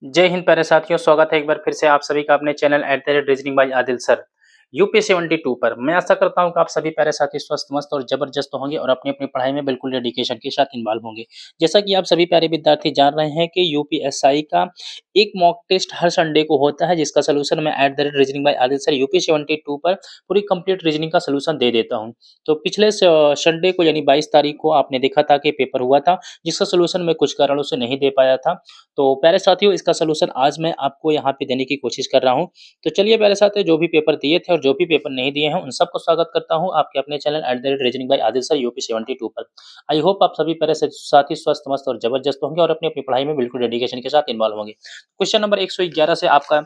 जय हिंद प्यारे साथियों, स्वागत है एक बार फिर से आप सभी का अपने channel reasoning bye Adil sir UP 72 पर। मैं आशा करता हूं कि आप सभी प्यारे साथी स्वस्थ मस्त और जबरदस्त होंगे और अपनी अपनी पढ़ाई में बिल्कुल डेडिकेशन के साथ इन्वॉल्व होंगे। जैसा कि आप सभी प्यारे विद्यार्थी जान रहे हैं कि यूपीएसआई का एक मॉक टेस्ट हर संडे को होता है, जिसका सोल्यूशन मैं reasoning bye Adil sir UP 72 पर पूरी कंप्लीट रीजनिंग का सोल्यूशन दे देता हूं। तो पिछले संडे को यानी 22 तारीख को आपने देखा था कि पेपर हुआ था, जिसका सोल्यूशन मैं कुछ कारणों से नहीं दे पाया था। तो प्यारे साथियों, इसका सॉल्यूशन आज मैं आपको यहाँ पे देने की कोशिश कर रहा हूँ। तो चलिए प्यारे साथियों, जो भी पेपर दिए थे और जो भी पेपर नहीं दिए हैं, उन सबको स्वागत करता हूँ आपके अपने channel reasoning bye Adil sir UP 72 पर। आई होप आप सभी प्यारे साथी स्वस्थ मस्त और जबरदस्त होंगे और अपनी अपनी पढ़ाई में बिल्कुल डेडिकेशन के साथ इन्वॉल्व होंगे। क्वेश्चन नंबर 111 से आपका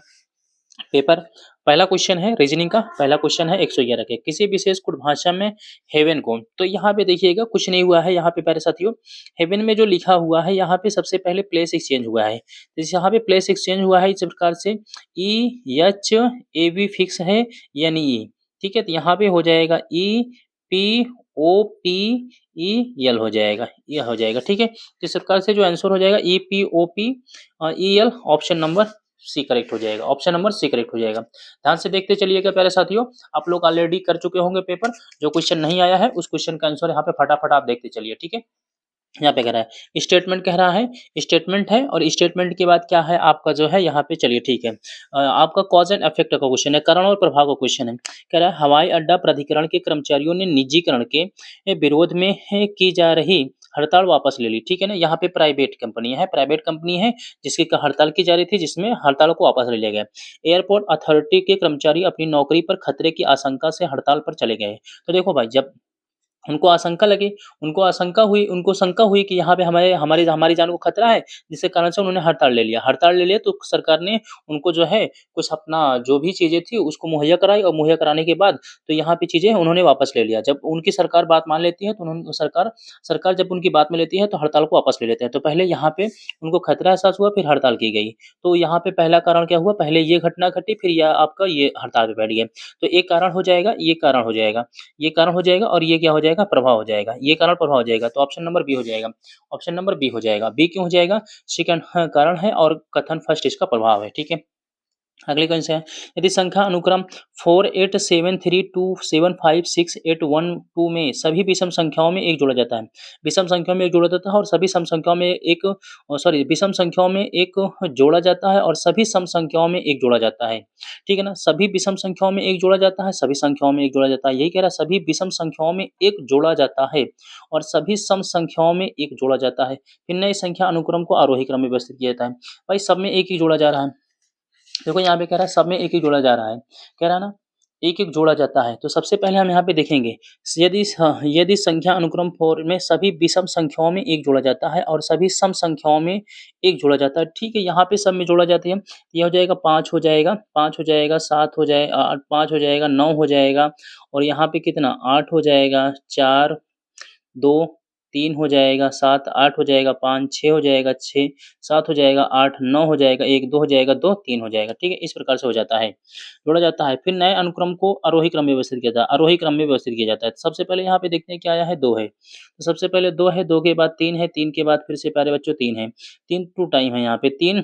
पेपर पहला क्वेश्चन है रीजनिंग का। पहला क्वेश्चन है 111 के, किसी विशेष कुट भाषा में हेवन को। तो यहाँ पे देखिएगा कुछ नहीं हुआ है यहाँ पे प्यारे साथियों। हेवन में जो लिखा हुआ है यहाँ पे सबसे पहले प्लेस एक्सचेंज हुआ है। तो यहाँ पे प्लेस एक्सचेंज हुआ है इस प्रकार से EH AB फिक्स है यानी ई। ठीक है, तो यहाँ पे हो जाएगा EPOPEL हो जाएगा, यह हो जाएगा। ठीक है, तो इस प्रकार से जो आंसर हो जाएगा EPOPEL, option number C correct हो जाएगा। ऑप्शन नंबर सी करेक्ट हो जाएगा। ध्यान से देखते चलिएगा प्यारे साथियों, आप लोग ऑलरेडी कर चुके होंगे पेपर। जो क्वेश्चन नहीं आया है उस क्वेश्चन का आंसर यहाँ पे फटाफट आप देखते चलिए। ठीक है, यहाँ पे कह रहा है स्टेटमेंट, कह रहा है स्टेटमेंट है, और स्टेटमेंट के बाद क्या है आपका जो है यहाँ पे, चलिए ठीक है। आपका कॉज एंड इफेक्ट का क्वेश्चन है, कारण और प्रभाव का क्वेश्चन है। कह रहा है हवाई अड्डा प्राधिकरण के कर्मचारियों ने निजीकरण के विरोध में की जा रही हड़ताल वापस ले ली। ठीक है ना, यहाँ पे प्राइवेट कंपनी है जिसकी हड़ताल की जा रही थी, जिसमें हड़ताल को वापस ले लिया गया। एयरपोर्ट अथॉरिटी के कर्मचारी अपनी नौकरी पर खतरे की आशंका से हड़ताल पर चले गए। तो देखो भाई, जब उनको आशंका लगी, उनको शंका हुई कि यहाँ पे हमारे हमारी हमारी जान को खतरा है, जिसके कारण से उन्होंने हड़ताल ले लिया। तो सरकार ने उनको जो है कुछ अपना जो भी चीजें थी उसको मुहैया कराई, और मुहैया कराने के बाद तो यहाँ पे चीजें उन्होंने वापस ले लिया। जब उनकी सरकार बात मान लेती है तो उन्होंने सरकार जब उनकी बात में लेती है तो हड़ताल को वापस ले लेते हैं। तो पहले यहाँ पे उनको खतरा एहसास हुआ, फिर हड़ताल की गई। तो यहाँ पे पहला कारण क्या हुआ, पहले ये घटना घटी, फिर यह आपका ये हड़ताल पे बैठ गए। तो एक कारण हो जाएगा, ये कारण हो जाएगा, ये कारण हो जाएगा, और ये क्या हो जाएगा, प्रभाव हो जाएगा। ये कारण प्रभाव हो जाएगा, तो ऑप्शन नंबर बी हो जाएगा। ऑप्शन नंबर बी हो जाएगा। बी क्यों हो जाएगा, सेकंड कारण है और कथन फर्स्ट इसका प्रभाव है। ठीक है, अगले क्वेश्चन है, यदि संख्या अनुक्रम 4873275681 में सभी विषम संख्याओं में एक जोड़ा जाता है, विषम संख्याओं में एक जोड़ा जाता है और सभी सम संख्याओं में एक, विषम संख्याओं में एक जोड़ा जाता है और सभी सम संख्याओं में एक जोड़ा जाता है। ठीक है ना, सभी विषम संख्याओं में एक जोड़ा जाता है, सभी संख्याओं में एक जोड़ा जाता है। यही कह रहा है, सभी विषम संख्याओं में एक जोड़ा जाता है और सभी सम संख्याओं में एक जोड़ा जाता है। फिर नई संख्या अनुक्रम को आरोही क्रम में व्यवस्थित किया जाता है। भाई सब में एक ही जोड़ा जा रहा है। देखो यहाँ पे कह रहा है सब में एक ही जोड़ा जा रहा है, कह रहा है ना एक एक जोड़ा जाता है। तो सबसे पहले हम यहाँ पे देखेंगे, यदि संख्या अनुक्रम 4 में सभी विषम संख्याओं में एक जोड़ा जाता है और सभी सम संख्याओं में एक जोड़ा जाता है। ठीक है, यहाँ पे सब में जोड़ा जाती है। यह हो जाएगा 5 हो जाएगा, 5 हो जाएगा, 7 हो जाएगा, 5 हो जाएगा, 9 हो जाएगा, और यहाँ पे कितना 8 हो जाएगा, 4 2 3 हो जाएगा, 7 8 हो जाएगा, 5 6 हो जाएगा, 6 7 हो जाएगा, 8 9 हो जाएगा, 1 2 हो जाएगा, 2 3 हो जाएगा। ठीक है, इस प्रकार से हो जाता है, जोड़ा जाता है। फिर नए अनुक्रम को आरोही क्रम में व्यवस्थित किया जाता है, आरोही क्रम में व्यवस्थित किया जाता है। सबसे पहले यहाँ पे देखते हैं क्या आया है, 2 है। तो सबसे पहले 2 है, 2 के बाद 3 है, 3 के बाद फिर से प्यारे बच्चों 3 है, 3 टू टाइम है, यहाँ पे 3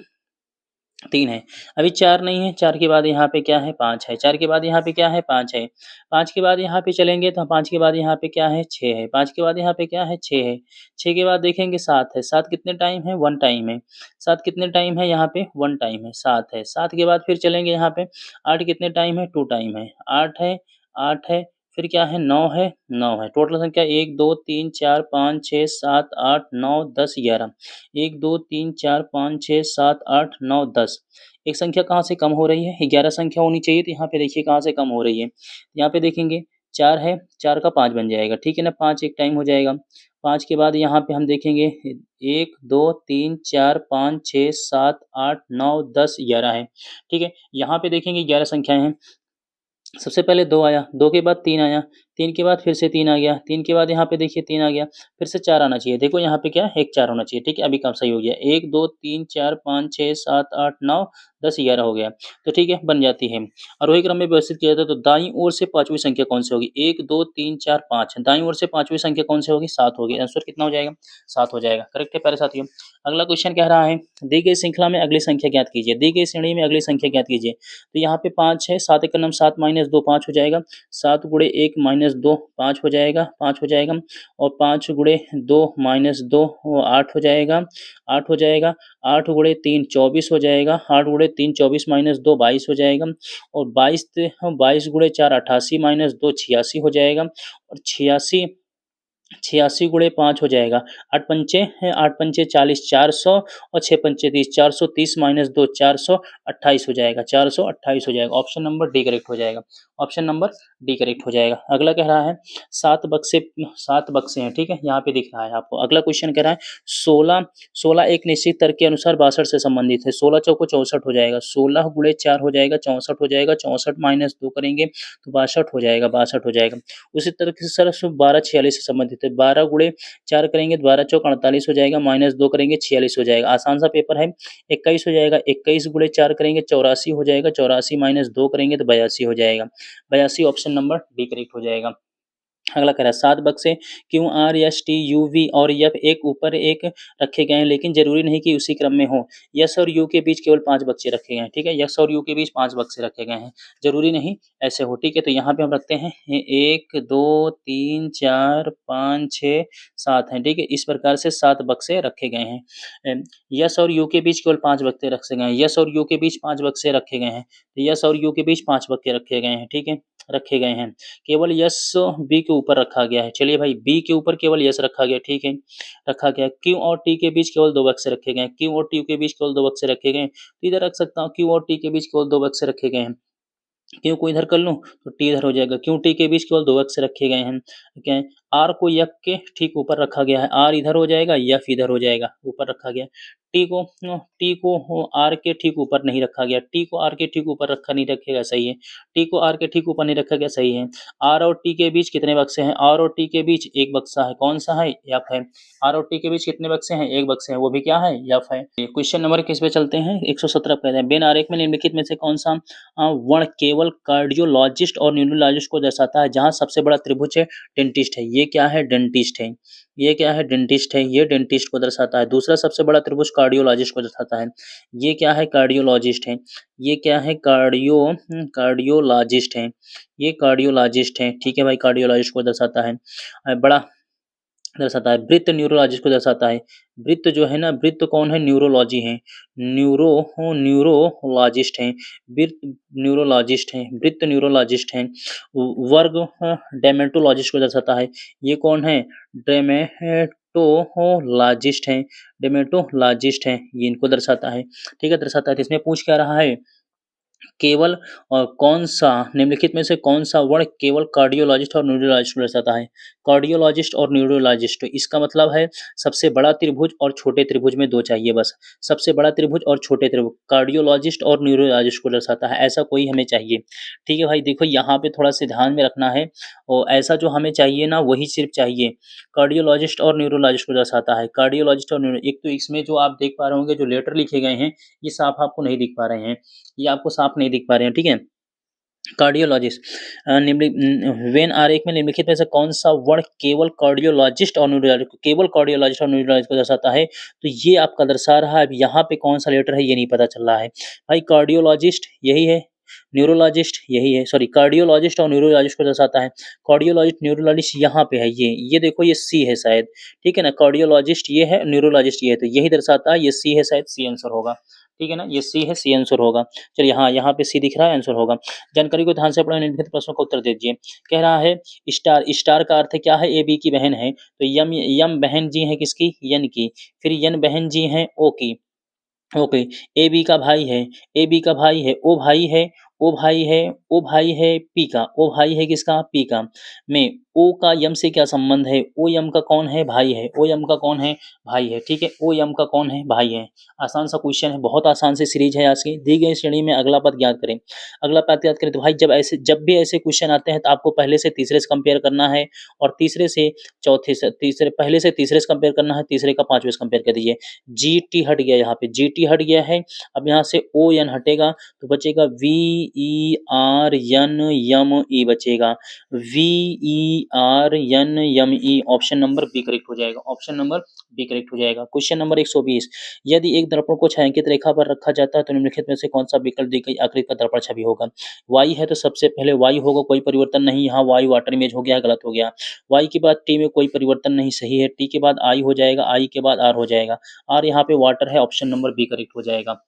है। अभी 4 नहीं है, 4 के बाद यहाँ पे क्या है, 5 है, 4 के बाद यहाँ पे क्या है, 5 है, 5 के बाद यहाँ पे चलेंगे तो 5 के बाद यहाँ पे क्या है, 6 है, 5 के बाद यहाँ पे क्या है, 6 है, 6 के बाद देखेंगे 7 है, 7 कितने टाइम है, 1 टाइम है, 7 कितने टाइम है, यहाँ पे 1 टाइम है, 7 है, 7 के बाद फिर चलेंगे यहाँ पे 8 कितने टाइम है, 2 टाइम है, 8 है, 8 है, फिर क्या है, 9 है, 9 है। टोटल संख्या 1 2 3 4 5 6 7 8 9 10 11, 1 2 3 4 5 6 7 8 9 10। एक संख्या कहाँ से कम हो रही है, 11 संख्या होनी चाहिए, तो यहाँ पे देखिए कहाँ से कम हो रही है। यहाँ पे देखेंगे 4 है, 4 का 5 बन जाएगा। ठीक है ना, 5 एक टाइम हो जाएगा। 5 के बाद यहाँ पे हम देखेंगे 1 2 3 4 5 6 7 8 9 10 11 है। ठीक है, यहाँ पे देखेंगे 11 संख्याएं हैं। सबसे पहले 2 आया, 2 के बाद 3 आया, 3 के बाद फिर से 3 आ गया, 3 के बाद यहाँ पे देखिए 3 आ गया, फिर से 4 आना चाहिए। देखो यहाँ पे क्या है, 1 4 होना चाहिए, ठीक है? अभी काम सही हो गया। 1 2 3 4 5 6 7 8 9 10 11 हो गया। तो ठीक है, बन जाती है। आरोही क्रम में व्यवस्थित किया जाता है तो दाईं ओर से 5वीं संख्या कौन सी होगी? 1 2 3 4 5 दाईं ओर से 5वीं संख्या कौन सी होगी? 7 होगी। आंसर कितना हो जाएगा? 7 हो जाएगा। करेक्ट है प्यारे साथियों। अगला क्वेश्चन कह रहा है, दी गई श्रृंखला में अगली संख्या ज्ञात कीजिए। दी गई श्रेणी में अगली संख्या ज्ञात कीजिए। तो यहाँ पे 5 है, 7 का नाम 7 माइनस 2 5 हो जाएगा। 7 गुणे 1 माइनस 2 5 हो जाएगा, 5 हो जाएगा। और 5 गुणे 2 माइनस 2 वो 8 हो जाएगा, 8 हो जाएगा। 8 गुणे 3 24 हो जाएगा, 8 गुणे 3 24 माइनस 2 22 हो जाएगा। और 22 गुणे 4 88 माइनस 2 86 हो जाएगा। और 86 गुणे 5 हो जाएगा। 8 पंचे 40 400 और 6 पंचे 30 430 माइनस 2 428 हो जाएगा, 428 हो जाएगा। ऑप्शन नंबर डी करेक्ट हो जाएगा। ऑप्शन नंबर डी करेक्ट हो जाएगा। अगला कह रहा है 7 बक्से हैं, ठीक है? यहाँ पे दिख रहा है आपको। अगला क्वेश्चन कह रहा है 16 एक निश्चित तर्क के अनुसार 62 से संबंधित है। 16 चौको 64 हो जाएगा, 16 गुणे 4 हो जाएगा, 64 हो जाएगा, 64 माइनस 2 करेंगे तो 62 हो जाएगा, 62 हो जाएगा। उसी तरह से सर 12 46 से संबंधित है। 12 गुणे 4 करेंगे तो 12 चौक 48 हो जाएगा, माइनस 2 करेंगे 46 हो जाएगा। आसान सा पेपर है। 21 हो जाएगा, 21 गुणे 4 करेंगे 84 हो जाएगा, 84 माइनस 2 करेंगे तो 82 हो जाएगा। 82 ऑप्शन नंबर डी करेक्ट हो जाएगा। अगला कह रहा है 7 बक्से Q R S T U V और एफ एक ऊपर एक रखे गए हैं, लेकिन जरूरी नहीं कि उसी क्रम में हो। यस और यू के बीच केवल 5 बक्से रखे गए हैं, ठीक है? यस और यू के बीच 5 बक्से रखे गए हैं, जरूरी नहीं ऐसे हो, ठीक है? तो यहाँ पे हम रखते हैं 1 2 3 4 5 6 7 हैं, ठीक है? इस प्रकार से 7 बक्से रखे गए हैं। यस और यू के बीच केवल 5 बक्से रखे गए हैं। यस और यू के बीच 5 बक्से रखे गए हैं। यस और यू के बीच 5 बक्से रखे गए हैं, ठीक है? रखे गए हैं। केवल यस बी के ऊपर रखा गया है। चलिए भाई, बी के ऊपर केवल यस रखा गया, ठीक है? रखा गया। क्यू और टी के बीच केवल 2 बक्से रखे गए हैं। क्यू और टी के बीच केवल 2 बक्से रखे गए हैं, तो इधर रख सकता हूँ, क्यू और टी के बीच केवल 2 बक्से रखे गए हैं। क्यू को इधर कर लूँ तो टी इधर हो जाएगा। क्यू टी के बीच केवल 2 अक्ष रखे गए हैं, ठीक है? आर को यक के ठीक ऊपर रखा गया है। आर इधर हो जाएगा, यफ इधर हो जाएगा, ऊपर रखा गया। टी को आर के ठीक ऊपर नहीं रखा गया। टी को आर के ठीक ऊपर रखा नहीं रखेगा, सही है। टी को आर के ठीक ऊपर नहीं रखा गया, सही है। आर और टी के बीच कितने बक्से हैं? आर और टी के बीच एक बक्सा है, कौन सा है? यफ है। आर और टी के बीच कितने बक्से हैं? एक बक्से हैं, वो भी क्या है? यफ है। क्वेश्चन नंबर किस पे चलते हैं? 117 पे हैं। बिन आरेख में निम्नलिखित में से कौन सा वर्ण केवल कार्डियोलॉजिस्ट और न्यूरोलॉजिस्ट को दर्शाता है? जहाँ सबसे बड़ा त्रिभुज है डेंटिस्ट है। ये क्या है? डेंटिस्ट है। ये क्या है? डेंटिस्ट है। ये डेंटिस्ट को दर्शाता है। दूसरा सबसे बड़ा त्रिभुज कार्डियोलॉजिस्ट को दर्शाता है। ये क्या है? कार्डियोलॉजिस्ट है। ये क्या है? कार्डियोलॉजिस्ट है। ये कार्डियोलॉजिस्ट है, ठीक है भाई, कार्डियोलॉजिस्ट को दर्शाता है। बड़ा दर्शाता है। वृत्त न्यूरोलॉजिस्ट को दर्शाता है। वृत्त जो है ना, वृत्त कौन है? न्यूरोलॉजी है। न्यूरोलॉजिस्ट है। वृत्त न्यूरोलॉजिस्ट है, वृत्त न्यूरोलॉजिस्ट है। वर्ग डेमेटोलॉजिस्ट को दर्शाता है। ये कौन है? डेमेटोलॉजिस्ट है। डेमेटोलॉजिस्ट है, ये इनको दर्शाता है, ठीक है? दर्शाता है। तो इसमें पूछ क्या रहा है? केवल कौन सा निम्नलिखित में से कौन सा वर्ण केवल कार्डियोलॉजिस्ट और न्यूरोलॉजिस्ट को दर्शाता है? कार्डियोलॉजिस्ट और न्यूरोलॉजिस्ट, इसका मतलब है सबसे बड़ा त्रिभुज और छोटे त्रिभुज में 2 चाहिए बस। सबसे बड़ा त्रिभुज और छोटे त्रिभुज, कार्डियोलॉजिस्ट और न्यूरोलॉजिस्ट को दर्शाता है, ऐसा कोई हमें चाहिए, ठीक है भाई? देखो यहाँ पे थोड़ा सा ध्यान में रखना है, और ऐसा जो हमें चाहिए ना वही सिर्फ चाहिए। कार्डियोलॉजिस्ट और न्यूरोलॉजिस्ट को दर्शाता है। कार्डियोलॉजिस्ट और न्यूरो, एक तो इसमें जो आप देख पा रहे होंगे जो लेटर लिखे गए हैं, ये साफ आपको नहीं दिख पा रहे हैं, ये आपको साफ नहीं दिख पा रहे हैं, ठीक है? कार्डियोलॉजिस्ट वेन आरेख में निम्नलिखित में से कौन सा वर्ण केवल कार्डियोलॉजिस्ट और न्यूरोलॉजिस्ट को दर्शाता है? तो ये आपका दर्शा रहा है। अब यहाँ पे कौन सा लेटर है ये नहीं पता चल रहा है भाई। कार्डियोलॉजिस्ट यही है, न्यूरोलॉजिस्ट यही है, सॉरी, कार्डियोलॉजिस्ट और न्यूरोलॉजिस्ट को दर्शाता है। कार्डियोलॉजिस्ट न्यूरोलॉजिस्ट यहाँ पे है, ये देखो, ये सी है शायद, ठीक है ना? कार्डियोलॉजिस्ट ये है, न्यूरोलॉजिस्ट ये है, तो यही दर्शाता है, ये सी है शायद, सी आंसर होगा, ठीक है ना? ये सी है, सी आंसर होगा। चलिए, हाँ, यहाँ पे सी दिख रहा है, आंसर होगा। जानकारी को ध्यान से पढ़ें, निम्नलिखित प्रश्नों का उत्तर दीजिए। कह रहा है स्टार, स्टार का अर्थ क्या है? ए बी की बहन है, तो यम बहन जी है किसकी? यन की। फिर यन बहन जी हैं ओ की, ओके। ए बी का भाई है, ए बी का भाई है, ओ भाई है, ओ भाई है पी का, ओ भाई है किसका? पी का। में ओ का यम से क्या संबंध है? ओ यम का कौन है? भाई है। ओ यम का कौन है? भाई है। ठीक है, ओ यम का कौन है? भाई है। आसान सा क्वेश्चन है, बहुत आसान सी सीरीज है आज की। दी गई श्रेणी में अगला पद ज्ञात करें। अगला पद ज्ञात करें तो भाई जब भी ऐसे क्वेश्चन आते हैं तो आपको पहले से तीसरे से कंपेयर करना है और तीसरे से चौथे से तीसरे, पहले से तीसरे से कंपेयर करना है, तीसरे का पांचवें से कंपेयर कर दीजिए। जीटी हट गया, यहाँ पे जीटी हट गया है। अब यहाँ से ओ एन हटेगा तो बचेगा वी ई आर एन यम ई बचेगा। वी ई आर एन यम ई, ऑप्शन नंबर बी करेक्ट हो जाएगा। ऑप्शन नंबर बी करेक्ट हो जाएगा। क्वेश्चन नंबर 120, यदि एक दर्पण को छायांकित रेखा पर रखा जाता है तो निम्नलिखित में से कौन सा विकल्प दी गई आकृति का दर्पण छवि होगा? वाई है तो सबसे पहले वाई होगा, कोई परिवर्तन नहीं। यहाँ वाई वाटर इमेज हो गया, गलत हो गया। वाई के बाद टी में कोई परिवर्तन नहीं, सही है। टी के बाद आई हो जाएगा, आई के बाद आर हो जाएगा। आर यहाँ पे वाटर है, ऑप्शन नंबर बी करेक्ट हो जाएगा।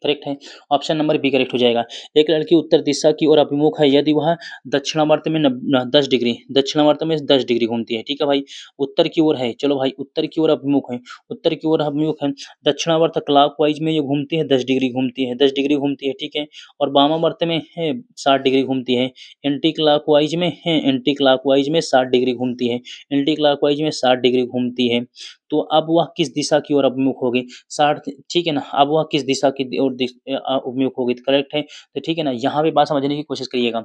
करेक्ट है, ऑप्शन नंबर बी करेक्ट हो जाएगा। एक लड़की उत्तर दिशा की ओर अभिमुख है यदि वह दक्षिणावर्त में 10 डिग्री, दक्षिणावर्त में 10 डिग्री घूमती है। ठीक है भाई, उत्तर की ओर है, चलो भाई उत्तर की ओर अभिमुख है, उत्तर की ओर अभिमुख है। दक्षिणावर्त क्लॉकवाइज में ये घूमती है, 10 डिग्री घूमती है, 10 डिग्री घूमती है। ठीक है, और वामावर्त में है 60 डिग्री घूमती है। एंटी क्लॉकवाइज में है, एंटी क्लॉकवाइज में 60 डिग्री घूमती है, एंटी क्लॉकवाइज में 60 डिग्री घूमती है। तो अब वह किस दिशा की ओर अभिमुख होगी? 60, ठीक है ना। अब वह किस दिशा की ओर अभिमुख होगी? तो करेक्ट है। तो ठीक है ना, यहाँ पे बात समझने की कोशिश करिएगा,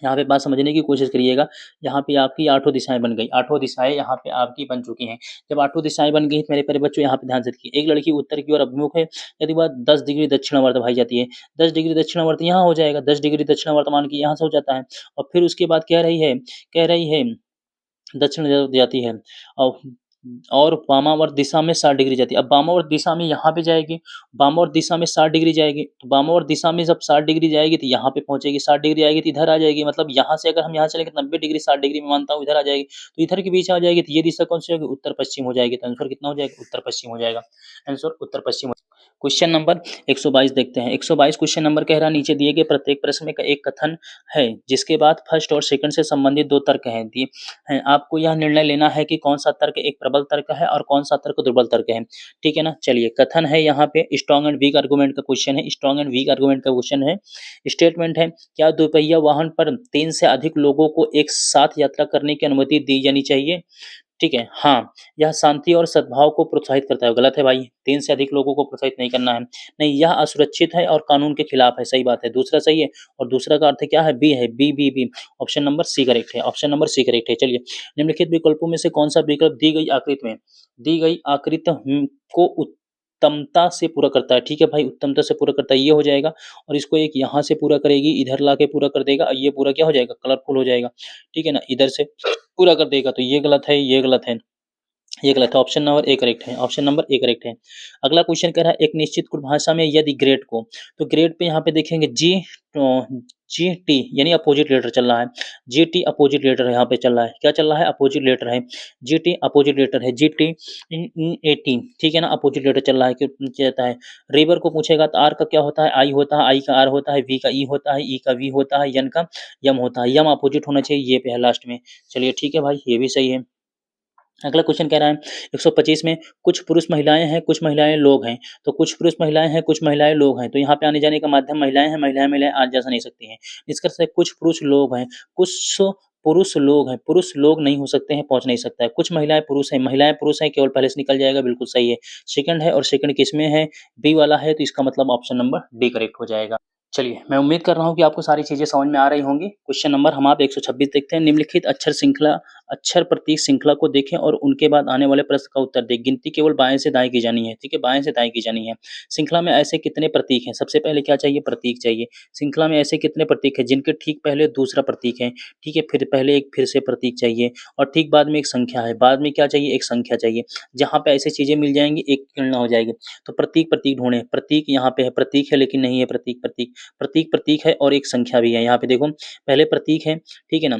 यहाँ पे बात समझने की कोशिश करिएगा। यहाँ पे आपकी आठों दिशाएं बन गई, आठों दिशाएं यहाँ पे आपकी बन चुकी हैं। जब आठों दिशाएं बन गई तो मेरे प्यारे बच्चों यहाँ पे ध्यान से देखिए। एक लड़की उत्तर की ओर अभिमुख है यदि वह 10 डिग्री दक्षिणावर्त भाई जाती है, 10 डिग्री दक्षिणावर्त यहाँ हो जाएगा, 10 डिग्री दक्षिणावर्त मान के यहाँ से हो जाता है। और फिर उसके बाद कह रही है दक्षिण जाती है और वामावर्त दिशा में 60 डिग्री जाती है। अब वामावर्त दिशा में यहाँ पे जाएगी, वामावर्त दिशा में 60 डिग्री जाएगी, तो वामावर्त दिशा में जब 60 डिग्री जाएगी तो यहाँ पे पहुंचेगी, 60 डिग्री आएगी तो इधर आ जाएगी। मतलब यहाँ से अगर हम यहाँ चलेंगे तो 90 डिग्री 60 डिग्री में मानता हूँ इधर आ जाएगी, तो इधर के बीच आ जाएगी। तो ये दिशा कौन सी होगी? उत्तर पश्चिम हो जाएगी। तो आंसर कितना हो जाएगा? उत्तर पश्चिम हो जाएगा। आंसर उत्तर पश्चिम। क्वेश्चन नंबर 122 देखते हैं। 122 क्वेश्चन नंबर कह रहा है नीचे दिए गए प्रत्येक प्रश्न में एक कथन है जिसके बाद फर्स्ट और सेकंड से संबंधित 2 तर्क हैं दिए हैं। आपको यह निर्णय लेना है कि कौन सा तर्क एक प्रबल तर्क है और कौन सा तर्क दुर्बल तर्क है। ठीक है ना, चलिए कथन है यहाँ पे, स्ट्रॉन्ग एंड वीक आर्गुमेंट का क्वेश्चन है, स्ट्रॉन्ग एंड वीक आर्गुमेंट का क्वेश्चन है। स्टेटमेंट है, क्या दोपहिया वाहन पर 3 से अधिक लोगों को एक साथ यात्रा करने की अनुमति दी जानी चाहिए? ठीक है, हाँ, यह शांति और सद्भाव को प्रोत्साहित करता है। गलत है भाई, 3 से अधिक लोगों को प्रोत्साहित नहीं करना है। नहीं, यह असुरक्षित है और कानून के खिलाफ है, सही बात है। दूसरा सही है और दूसरा का अर्थ क्या है? बी है, B B B. Option number C correct है, ऑप्शन नंबर सी करेक्ट है। चलिए, निम्नलिखित विकल्पों में से कौन सा विकल्प दी गई आकृति को उत्तमता से पूरा करता है? ठीक है भाई, उत्तमता से पूरा करता है, ये हो जाएगा। और इसको एक यहाँ से पूरा करेगी, इधर लाके पूरा कर देगा, ये पूरा क्या हो जाएगा? कलरफुल हो जाएगा। ठीक है ना, इधर से पूरा कर देगा, तो ये गलत है, ये गलत है, ये गलत है। ऑप्शन नंबर ए करेक्ट है, ऑप्शन नंबर ए करेक्ट है। अगला क्वेश्चन कह रहा है एक निश्चित कुल भाषा में यदि ग्रेड को, तो ग्रेड पे यहाँ पे देखेंगे जी टी यानी अपोजिट लेटर चल रहा है। जी टी अपोजिट लेटर यहाँ पे चल रहा है। क्या चल रहा है? अपोजिट लेटर है। जी टी अपोजिट लेटर है, जी टी ए टी, ठीक है ना, अपोजिट लेटर चल रहा है। क्यों कहता है? रिवर को पूछेगा तो आर का क्या होता है? आई होता है, आई का आर होता है, वी का ई होता है, ई का वी होता है, एन का यम होता है। यम अपोजिट होना चाहिए, ये पे है लास्ट में। चलिए ठीक है भाई, ये भी सही है। अगला क्वेश्चन कह रहा है 125 में कुछ पुरुष महिलाएं हैं, कुछ महिलाएं लोग हैं। तो कुछ पुरुष महिलाएं हैं, कुछ महिलाएं लोग हैं, तो यहाँ पे आने जाने का माध्यम महिलाएं हैं, महिलाएं आ जा नहीं सकती हैं। निष्कर्ष है कुछ पुरुष लोग हैं, कुछ पुरुष लोग हैं, पुरुष लोग नहीं हो सकते हैं, पहुंच नहीं सकता है। कुछ महिलाएं पुरुष हैं, महिलाएं पुरुष हैं, केवल पहले से निकल जाएगा, बिल्कुल सही है। सेकंड है और सेकंड किसमें है? बी वाला है, तो इसका मतलब ऑप्शन नंबर डी करेक्ट हो जाएगा। चलिए, मैं उम्मीद कर रहा हूँ कि आपको सारी चीज़ें समझ में आ रही होंगी। क्वेश्चन नंबर हम आप 126 देखते हैं। निम्नलिखित अक्षर प्रतीक श्रृंखला को देखें और उनके बाद आने वाले प्रश्न का उत्तर दें। गिनती केवल बाएं से दाएं की जानी है, ठीक है, बाएं से दाएं की जानी है। श्रृंखला में ऐसे कितने प्रतीक हैं? सबसे पहले क्या चाहिए? प्रतीक चाहिए। श्रृंखला में ऐसे कितने प्रतीक हैं जिनके ठीक पहले दूसरा प्रतीक है? ठीक है, फिर पहले एक फिर से प्रतीक चाहिए और ठीक बाद में एक संख्या है। बाद में क्या चाहिए? एक संख्या चाहिए। जहाँ पे ऐसी चीज़ें मिल जाएंगी, एक गणना हो जाएगी। तो प्रतीक प्रतीक ढूंढें। प्रतीक यहाँ पे है, प्रतीक है लेकिन नहीं है प्रतीक। प्रतीक प्रतीक है और एक संख्या भी है। यहाँ पे देखो, पहले प्रतीक है, ठीक है ना,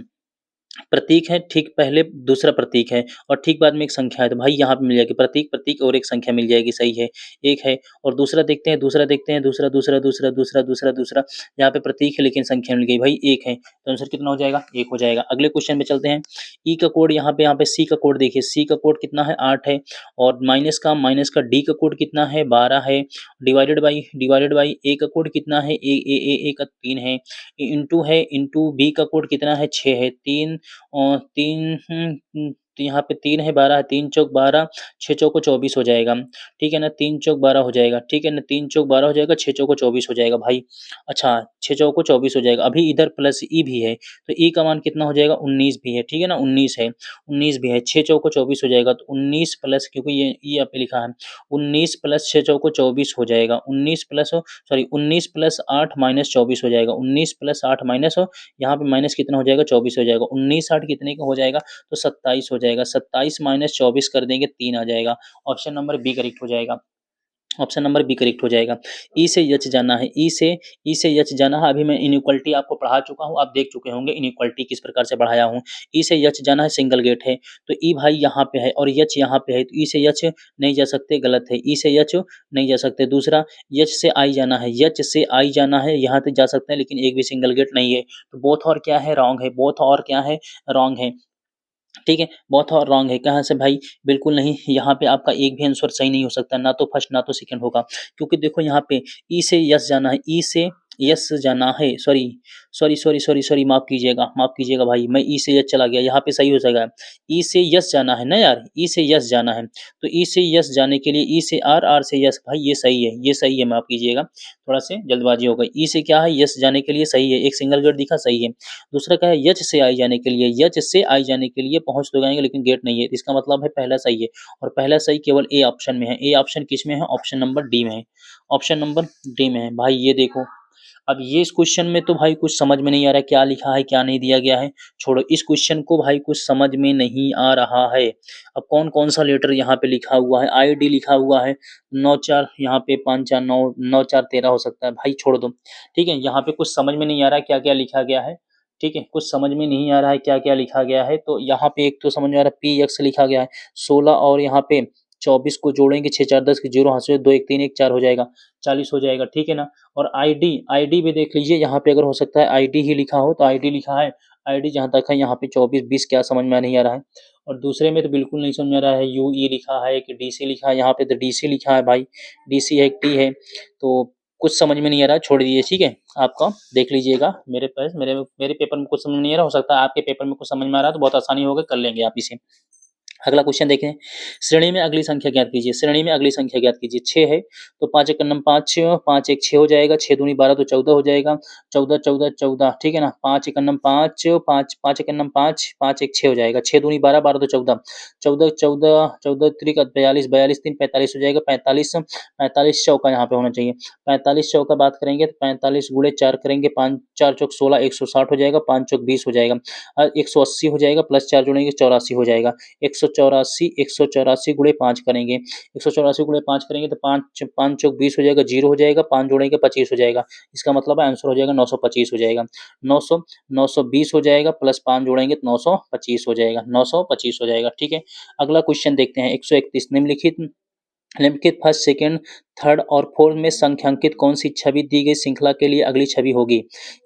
प्रतीक है, ठीक पहले दूसरा प्रतीक है और ठीक बाद में एक संख्या है, तो भाई यहाँ पे मिल जाएगी प्रतीक, प्रतीक और एक संख्या मिल जाएगी, सही है, एक है। और दूसरा देखते हैं, दूसरा देखते हैं, दूसरा दूसरा दूसरा दूसरा दूसरा दूसरा यहाँ पे प्रतीक है लेकिन संख्या मिल गई भाई, एक है, तो आंसर कितना हो जाएगा, एक हो जाएगा। अगले क्वेश्चन में चलते हैं। ई का कोड यहाँ पे सी का कोड देखिए, सी का कोड कितना है, 8 है। और माइनस का डी का कोड कितना है, 12 है। डिवाइडेड बाई ए का कोड कितना है, ए का 3 है। इंटू बी का कोड कितना है, 6 है। 3 और 3 तो यहाँ पे 3 है, 12 है, 3 चौक 12, 6 चौको 24 हो जाएगा, ठीक है ना, 3 चौक 12 हो जाएगा, ठीक है ना, 3 चौक 12 हो जाएगा, 6 चौको 24 हो जाएगा भाई। अच्छा 6 चौको 24 हो जाएगा, अभी इधर प्लस ई भी है, तो ई का मान कितना हो जाएगा, 19 भी है, ठीक है ना, 19 है, 19 भी है, 6 चौको 24 हो जाएगा, तो 19 प्लस, क्योंकि ये ई यहाँ पे लिखा है, 19 प्लस 6 चौको 24 हो जाएगा, 19 प्लस 8 माइनस 24 हो जाएगा, 19 प्लस 8 माइनस, यहाँ पे माइनस कितना हो जाएगा, 24 हो जाएगा, 19 8 कितने का हो जाएगा, तो 27 हो जाएगा, 27 माइनस 24 कर देंगे 3 आ जाएगा। ऑप्शन नंबर बी करेक्ट हो जाएगा, ऑप्शन नंबर बी करेक्ट हो जाएगा। ई से एच जाना है, ई से एच जाना है, अभी मैं इनइक्वालिटी आपको पढ़ा चुका हूँ, आप देख चुके होंगे इनइक्वालिटी किस प्रकार से बढ़ाया हूँ। ई से एच जाना है, सिंगल गेट है, तो ई भाई यहाँ पे है और एच यहाँ पे है, तो ई से एच नहीं जा सकते, गलत है, ई से एच नहीं जा सकते। दूसरा एच से आई जाना है, एच से आई जाना है, यहाँ तक जा सकते हैं लेकिन एक भी सिंगल गेट नहीं है, तो बोथ और क्या है, रॉन्ग है, बोथ और क्या है, रॉन्ग है, ठीक है, बहुत और रॉन्ग है। कहाँ से भाई, बिल्कुल नहीं, यहाँ पे आपका एक भी आंसर सही नहीं हो सकता, ना तो फर्स्ट ना तो सेकंड होगा, क्योंकि देखो यहाँ पे ई से यस जाना है, ई से यस जाना है, sorry sorry sorry sorry sorry माफ कीजिएगा भाई, मैं ई से यस चला गया, यहाँ पे सही हो जाएगा, ई से यस जाना है ना यार, ई से यस जाना है, तो ई से यस जाने के लिए ई से आर, आर से यस, भाई ये सही है, ये सही है, माफ कीजिएगा, थोड़ा से जल्दबाजी हो गई। ई से क्या है, यस जाने के लिए सही है, एक सिंगल गेट दिखा, सही है। दूसरा क्या है, यच से आई जाने के लिए, यच से आई जाने के लिए पहुंच तो जाएंगे लेकिन गेट नहीं है, इसका मतलब है पहला सही है, और पहला सही केवल ए ऑप्शन में है। ए ऑप्शन किस में है, ऑप्शन नंबर डी में है, ऑप्शन नंबर डी में है भाई। ये देखो, अब ये इस क्वेश्चन में तो भाई कुछ समझ में नहीं आ रहा है, क्या लिखा है क्या नहीं दिया गया है, छोड़ो इस क्वेश्चन को भाई, कुछ समझ में नहीं आ रहा है। अब कौन कौन सा लेटर यहाँ पे लिखा हुआ है, आई डी लिखा हुआ है, 9 4 यहाँ पे 5 4 9 9 4 13 हो सकता है भाई, छोड़ दो, ठीक है, यहाँ पे कुछ समझ में नहीं आ रहा है क्या क्या लिखा गया है, ठीक है, कुछ समझ में नहीं आ रहा है क्या क्या लिखा गया है, तो यहाँ पे एक तो समझ में आ रहा है, पी एक्स लिखा गया है 16, और यहाँ पे 24 को जोड़ेंगे, 6 4 10 के 0 हाथ से 2 1 3 1 4 हो जाएगा, 40 हो जाएगा, ठीक है ना। और आईडी, आईडी भी देख लीजिए, यहाँ पे अगर हो सकता है आईडी ही लिखा हो, तो आईडी लिखा है, आईडी जहाँ तक है यहाँ पे 24 20 क्या समझ में नहीं आ रहा है। और दूसरे में तो बिल्कुल नहीं समझ में आ रहा है, यू ई लिखा है, कि डी सी लिखा है, यहाँ पे तो डी सी लिखा है भाई, डी सी है, टी है, तो कुछ समझ में नहीं आ रहा है, छोड़ दीजिए, ठीक है, आपका देख लीजिएगा, मेरे पास मेरे पेपर में कुछ समझ में नहीं आ रहा, हो सकता है आपके पेपर में कुछ समझ में आ रहा है, तो बहुत आसानी होगा, कर लेंगे आप इसे। अगला क्वेश्चन देखें, श्रेणी में अगली संख्या ज्ञात कीजिए, श्रेणी में अगली संख्या ज्ञात कीजिए, 6 है, तो 5 एक नम 5 5 1 6 हो जाएगा, 6 दूनी 12 तो 14 हो जाएगा, 14 14 14, ठीक है ना, 5 एक नम 5 5 5 एक नम 5 5 1 6 हो जाएगा, 6 दूनी 12 12 तो 14, 14 14 14 त्रिक 42 42 3 45 हो जाएगा, 45 45 चौका यहाँ पे होना चाहिए, 45 चौका बात करेंगे तो 45 गुणे 4 करेंगे, 5 4 चौक 16 160 हो जाएगा, 5 चौक 20 हो जाएगा, 180 हो जाएगा, प्लस 4 जोड़ेंगे 84 हो जाएगा, 184 गुणे 5 करेंगे, 184 गुणे 5 करेंगे तो 5 5 चौक 20 हो जाएगा, 0 हो जाएगा, 5 जोड़ेंगे 25 हो जाएगा, इसका मतलब है आंसर हो जाएगा 925 हो जाएगा, 900 920 हो जाएगा, प्लस 5 जोड़ेंगे तो 925 हो जाएगा, 925 हो जाएगा, ठीक है। अगला क्वेश्चन देखते हैं, 131 निम्नलिखित निम्नलिखित फर्स्ट सेकंड थर्ड और फोर्थ में संख्यांकित कौन सी छवि दी गई श्रृंखला के लिए अगली छवि होगी।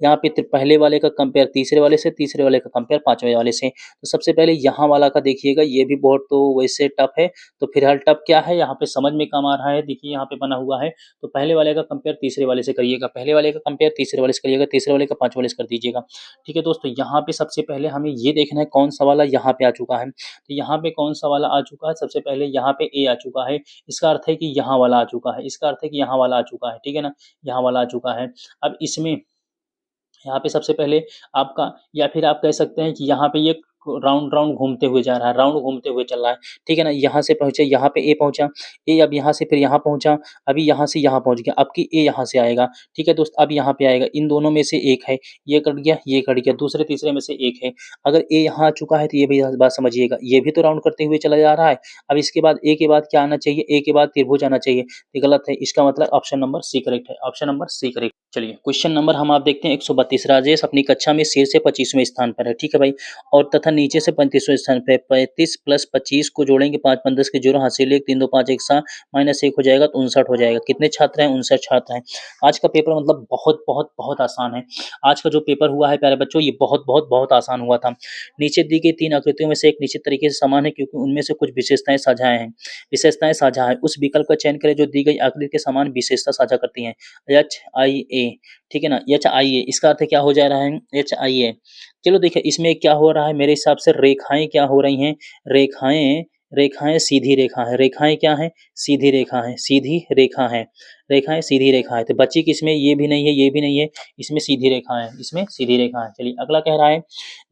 यहाँ पे पहले वाले का कंपेयर तीसरे वाले से, तीसरे वाले का कंपेयर पांचवें वाले से, तो सबसे पहले यहाँ वाला का देखिएगा, ये भी बहुत तो वैसे टफ है, तो फिलहाल टफ क्या है, यहाँ पे समझ में काम आ रहा है, देखिए यहाँ पे बना हुआ है, तो पहले वाले का कंपेयर तीसरे वाले से करिएगा, पहले वाले का कंपेयर तीसरे वाले से करिएगा, तीसरे वाले का पांचवें वाले से कर दीजिएगा, ठीक है दोस्तों। यहाँ पे सबसे पहले हमें ये देखना है कौन सा वाला यहाँ पे आ चुका है, तो यहाँ पे कौन सा वाला आ चुका है, सबसे पहले यहाँ पे ए आ चुका है, इसका अर्थ है कि यहाँ वाला आ चुका है, इसका अर्थ है कि यहाँ वाला आ चुका है, ठीक है ना, यहाँ वाला आ चुका है। अब इसमें यहाँ पे सबसे पहले आपका, या फिर आप कह सकते हैं कि यहाँ पे ये राउंड राउंड घूमते हुए जा रहा है, राउंड घूमते हुए चल रहा है, ठीक है ना, यहाँ से पहुँचे, यहाँ पे ए पहुँचा, ए अब यहाँ से फिर यहाँ पहुँचा, अभी यहाँ से यहाँ पहुँच गया, अब की ए यहाँ से आएगा, ठीक है दोस्त, अब यहाँ पे आएगा, इन दोनों में से एक है, ये कट गया, ये कट गया, दूसरे तीसरे में से एक है, अगर ए यहाँ आ चुका है तो ये भी बात समझिएगा, ये भी तो राउंड करते हुए चला जा रहा है। अब इसके बाद ए के बाद क्या आना चाहिए, ए के बाद त्रिभुज आना चाहिए, ये गलत है, इसका मतलब ऑप्शन नंबर सी करेक्ट है, ऑप्शन नंबर सी करेक्ट। चलिए क्वेश्चन नंबर हम आप देखते हैं 132। राजेश अपनी कक्षा में शीर्ष से 25वें स्थान पर है, ठीक है भाई, और तथा नीचे से 35वें स्थान पर है। 35 प्लस 25 को जोड़ेंगे 5 5 10 के जोड़ो हासिल 1 3 2 5 1 7 माइनस 1 हो जाएगा तो 59 हो जाएगा। कितने छात्र हैं? 59 छात्र हैं। आज का पेपर मतलब बहुत बहुत बहुत आसान है। आज का जो पेपर हुआ है प्यारे बच्चों, ये बहुत बहुत बहुत आसान हुआ था। नीचे दी गई 3 आकृतियों में से एक निश्चित तरीके से समान है क्योंकि उनमें से कुछ विशेषताएं साझा हैं। विशेषताएं साझा है, उस विकल्प का चयन करें जो दी गई आकृति के समान विशेषता साझा करती हैं। HIA, ठीक है ना, HIA इसका अर्थ क्या हो जा रहा है? HIA। चलो देखिए इसमें क्या हो रहा है, मेरे हिसाब से रेखाएं क्या हो रही हैं? रेखाएं रेखाएं सीधी रेखा है। रेखाएं क्या है? सीधी रेखा है। सीधी रेखा है। रेखाएं सीधी रेखा है। तो बची किसमें? ये भी नहीं है, ये भी नहीं है, इसमें सीधी रेखा है, इसमें सीधी रेखा है। चलिए अगला कह रहा है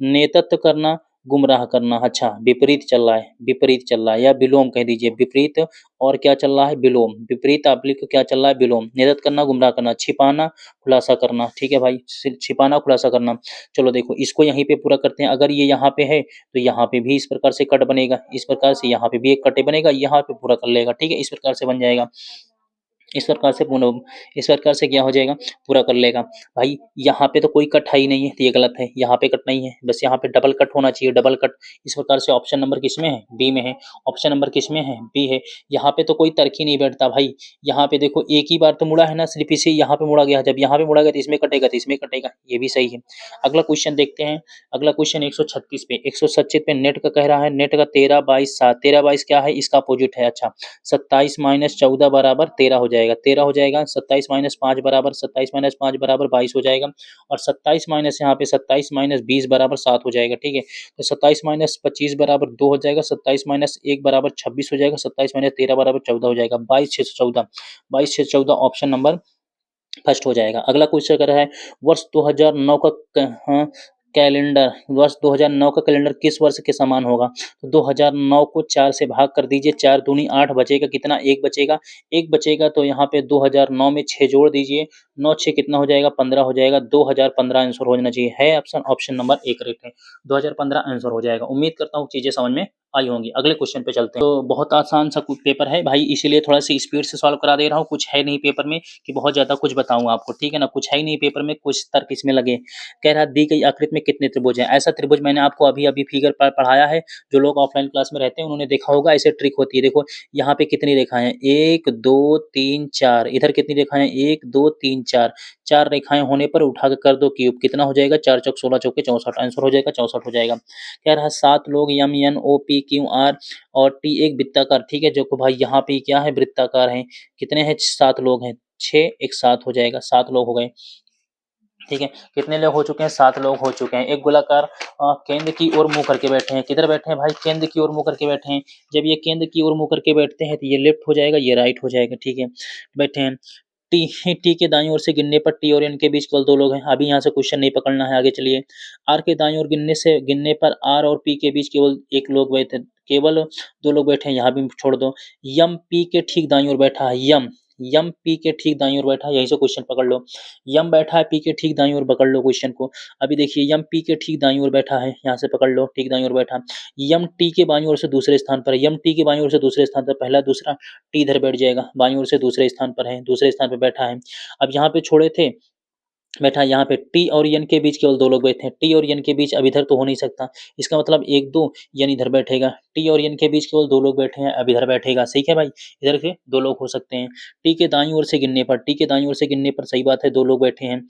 नेतृत्व करना, गुमराह करना। अच्छा, विपरीत चल रहा है, विपरीत चल रहा है, या विलोम कह दीजिए। विपरीत और क्या चल रहा है? विलोम। विपरीत आप लिखो क्या चल रहा है? विलोम। नेतृत्व करना, गुमराह करना, छिपाना, खुलासा करना, ठीक है भाई, छिपाना खुलासा करना। चलो देखो इसको यहीं पे पूरा करते हैं। अगर ये यहाँ पे है तो यहाँ पे भी इस प्रकार से कट बनेगा, इस प्रकार से यहाँ पे भी एक कटे बनेगा, यहाँ पे पूरा कर लेगा, ठीक है, इस प्रकार से बन जाएगा। इस प्रकार से इस प्रकार से क्या हो जाएगा? पूरा कर लेगा। भाई यहाँ पे तो कोई कट है ही नहीं है, तो ये गलत है। यहाँ पे कट नहीं है, बस यहाँ पे डबल कट होना चाहिए, डबल कट। इस प्रकार से ऑप्शन नंबर किसमें है? बी में है। ऑप्शन नंबर किसमें है? बी है। यहाँ पे तो कोई तर्क ही नहीं बैठता भाई। यहाँ पे देखो एक ही बार तो मुड़ा है ना, सिर्फ इसे यहाँ पे मुड़ा गया। जब यहाँ पे मुड़ा गया तो इसमें कटेगा, तो इसमें कटेगा, ये भी सही है। अगला क्वेश्चन देखते हैं। अगला क्वेश्चन 136 पे, 136 पे नेट का कह रहा है, नेट का 13 22 7, 13 22 क्या है? इसका अपोजिट है। अच्छा, 27 माइनस 14 बराबर 13 हो जाएगा, 13 हो जाएगा। 27 माइनस 5 बराबर 27 माइनस 5 बराबर 22 हो जाएगा, और 27 माइनस यहाँ पे 27 माइनस 20 बराबर 7 हो जाएगा, ठीक है। तो 27 माइनस 25 बराबर 2 हो जाएगा, 27 माइनस 1 बराबर 26 हो जाएगा, 27 माइनस 13 बराबर 14 हो जाएगा। 22 6 14, 22 6 14 ऑप्शन नंबर फर्स्ट हो जाएगा। अगला क्वेश्चन कर रहा है वर्ष 2009 का कैलेंडर, वर्ष 2009 का कैलेंडर किस वर्ष के समान होगा? तो 2009 को 4 से भाग कर दीजिए, 4 दूनी 8 बचेगा, कितना? 1 बचेगा, 1 बचेगा। तो यहाँ पे 2009 में 6 जोड़ दीजिए, 9 6 कितना हो जाएगा? 15 हो जाएगा। 2015 आंसर हो जाना चाहिए, है ऑप्शन, ऑप्शन नंबर एक करेक्ट है। 2015 आंसर हो जाएगा। उम्मीद करता हूँ चीजें समझ में आई होंगी। अगले क्वेश्चन पे चलते हैं। तो बहुत आसान सा पेपर है भाई, इसीलिए थोड़ा सी स्पीड से सॉल्व करा दे रहा हूँ। कुछ है नहीं पेपर में कि बहुत ज्यादा कुछ बताऊं आपको, ठीक है ना, कुछ है ही नहीं पेपर में, कुछ तर्क इसमें लगे। कह रहा दी गई आकृति में कितने त्रिभुज हैं? ऐसा त्रिभुज मैंने आपको अभी अभी फिगर पर पढ़ाया है। जो लोग ऑफलाइन क्लास में रहते हैं उन्होंने देखा होगा, ऐसे ट्रिक होती है। देखो यहाँ पे कितनी रेखाएं हैं? 1 2 3 4। इधर कितनी रेखाएं हैं? 1 2 3 4। 4 रेखाएं होने पर उठा के कर दो क्यूब, कितना हो जाएगा? 4 चौक 16 चौके 64, आंसर हो जाएगा 64 हो जाएगा। कह रहा है 7 लोग M N O P Q R और टी एक वृत्ताकार, ठीक है, जो कि भाई यहाँ पे क्या है? वृत्ताकार है। कितने हैं? 7 लोग हैं, 6 एक 7 हो जाएगा, 7 लोग हो गए, ठीक है। कितने लोग हो चुके हैं? 7 लोग हो चुके हैं। एक गोलाकार केंद्र की ओर मुंह करके बैठे हैं। किधर बैठे हैं भाई? केंद्र की ओर मुंह करके बैठे हैं। जब ये केंद्र की ओर मुंह करके बैठते हैं तो ये लेफ्ट हो जाएगा, ये राइट हो जाएगा, ठीक है। बैठे हैं। टी के दाईं ओर से गिनने पर टी और एन के बीच केवल 2 लोग हैं। अभी यहाँ से क्वेश्चन नहीं पकड़ना है, आगे चलिए। आर के दाईं ओर गिनने पर आर और पी के बीच केवल 1 लोग बैठे, केवल 2 लोग बैठे हैं, यहाँ भी छोड़ दो। यम पी के ठीक दाईं ओर बैठा है। यम यम पी के ठीक दाईं ओर बैठा है, यहीं से क्वेश्चन पकड़ लो। यम बैठा है पी के ठीक दाईं ओर, पकड़ लो क्वेश्चन को। अभी देखिए यम पी के ठीक दाईं ओर बैठा है, यहाँ से पकड़ लो, ठीक दाईं ओर बैठा। यम टी के बाईं ओर से दूसरे स्थान पर है। यम टी के बाईं ओर से दूसरे स्थान पर, पहला दूसरा, टी इधर बैठ जाएगा, बाईं ओर से दूसरे स्थान पर है, दूसरे स्थान पर बैठा है। अब यहाँ पे छोड़े थे, बैठा यहाँ पे। टी और एन के बीच केवल 2 लोग बैठे हैं। टी और एन के बीच अब इधर तो हो नहीं सकता, इसका मतलब 1 2 एन इधर बैठेगा। टी और एन के बीच केवल 2 लोग बैठे हैं, अब इधर बैठेगा, सही है भाई, इधर से 2 लोग हो सकते हैं। टी के दाईं ओर से गिनने पर, टी के दाईं ओर से गिनने पर सही बात है 2 लोग बैठे हैं,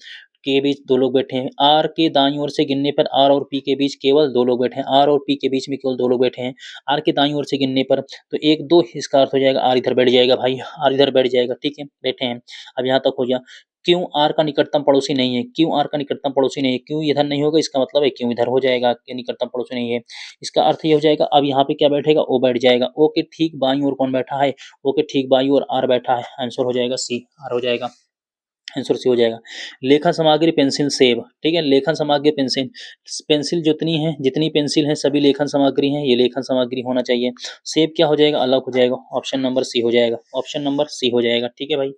के बीच 2 लोग बैठे हैं। आर के दाईं ओर से गिनने पर आर और पी के बीच केवल 2 लोग बैठे हैं, आर और पी के बीच में केवल 2 लोग बैठे हैं। आर के दाईं ओर से गिनने पर तो 1 2, इसका अर्थ हो जाएगा आर इधर बैठ जाएगा भाई, आर इधर बैठ जाएगा, ठीक है, बैठे हैं। अब यहाँ तक हो गया। क्यों आर का निकटतम पड़ोसी नहीं है? क्यों आर का निकटतम पड़ोसी नहीं है? क्यों इधर नहीं होगा, इसका मतलब है क्यों इधर हो जाएगा, कि निकटतम पड़ोसी नहीं है। इसका अर्थ ये हो जाएगा, अब यहाँ पे क्या बैठेगा? ओ बैठ जाएगा। ओ के ठीक बाईं ओर कौन बैठा है? ओ के ठीक बाईं ओर आर बैठा है, आंसर हो जाएगा सी, आर हो जाएगा, आंसर सी हो जाएगा। लेखन सामग्री पेंसिल सेब, ठीक है, लेखन सामग्री पेंसिल, पेंसिल जितनी है, जितनी पेंसिल है सभी लेखन सामग्री है, ये लेखन सामग्री होना चाहिए। सेब क्या हो जाएगा? अलग हो जाएगा, ऑप्शन नंबर सी हो जाएगा, ऑप्शन नंबर सी हो जाएगा, ठीक है भाई।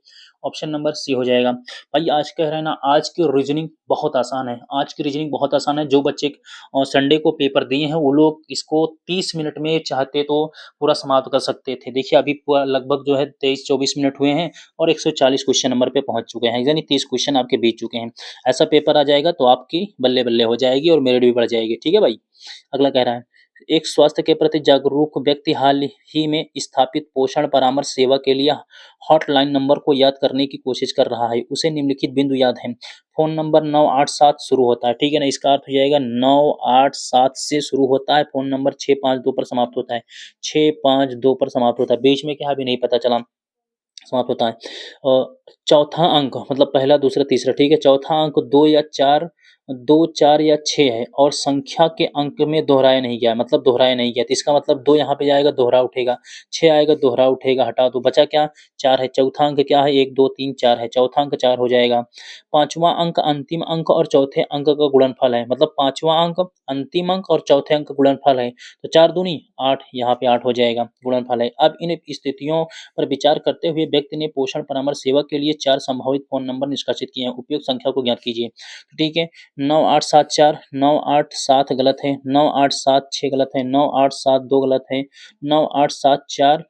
ऑप्शन नंबर सी हो जाएगा। भाई आज कह रहे हैं ना, आज की रीजनिंग बहुत आसान है, आज की रीजनिंग बहुत आसान है। जो बच्चे संडे को पेपर दिए हैं वो लोग इसको 30 मिनट में चाहते तो पूरा समाप्त कर सकते थे। देखिए अभी पूरा लगभग जो है 23-24 मिनट हुए हैं और 140 क्वेश्चन नंबर पे पहुंच चुके हैं, यानी 30 क्वेश्चन आपके बीत चुके हैं। ऐसा पेपर आ जाएगा तो आपकी बल्ले बल्ले हो जाएगी और मेरिट भी बढ़ जाएगी। ठीक है भाई। अगला कह रहा है, एक स्वास्थ्य के प्रति जागरूक व्यक्ति हाल ही में स्थापित पोषण परामर्श सेवा के लिए हॉटलाइन नंबर को याद करने की कोशिश कर रहा है। उसे निम्नलिखित बिंदु याद है। फ़ोन नंबर 987 शुरू होता है, ठीक है ना? इसका अर्थ हो जाएगा 987 से शुरू होता है, फ़ोन नंबर 652 पर समाप्त होता है, 652 पर समाप्त होता है। बीच में क्या है अभी नहीं पता चला, समाप्त होता है। चौथा अंक मतलब पहला, दूसरा, तीसरा, ठीक है? चौथा अंक 2 या 4, 2, 4 या 6 है और संख्या के अंक में दोहराया नहीं गया, मतलब दोहराया नहीं गया। तो इसका मतलब 2 यहाँ पे जाएगा, दोहरा उठेगा, 6 आएगा, दोहरा उठेगा, हटा दो, बचा क्या? 4 है। चौथा अंक क्या है? 1, 2, 3, 4 है, चौथा अंक 4 हो जाएगा। पाँचवां अंक अंतिम अंक और चौथे अंक का गुणनफल है, मतलब पाँचवां अंक, अंतिम अंक और चौथे अंक का गुणनफल है। तो 4 दूनी 8, यहाँ पे 8 हो जाएगा, गुणनफल है। अब इन स्थितियों पर विचार करते हुए व्यक्ति ने पोषण परामर्श सेवा के लिए 4 संभावित फ़ोन नंबर निष्कासित किए हैं। उपयुक्त संख्या को ज्ञात कीजिए। ठीक है, 9874, 987 गलत है, 9876 गलत है, 9872 गलत है, 9874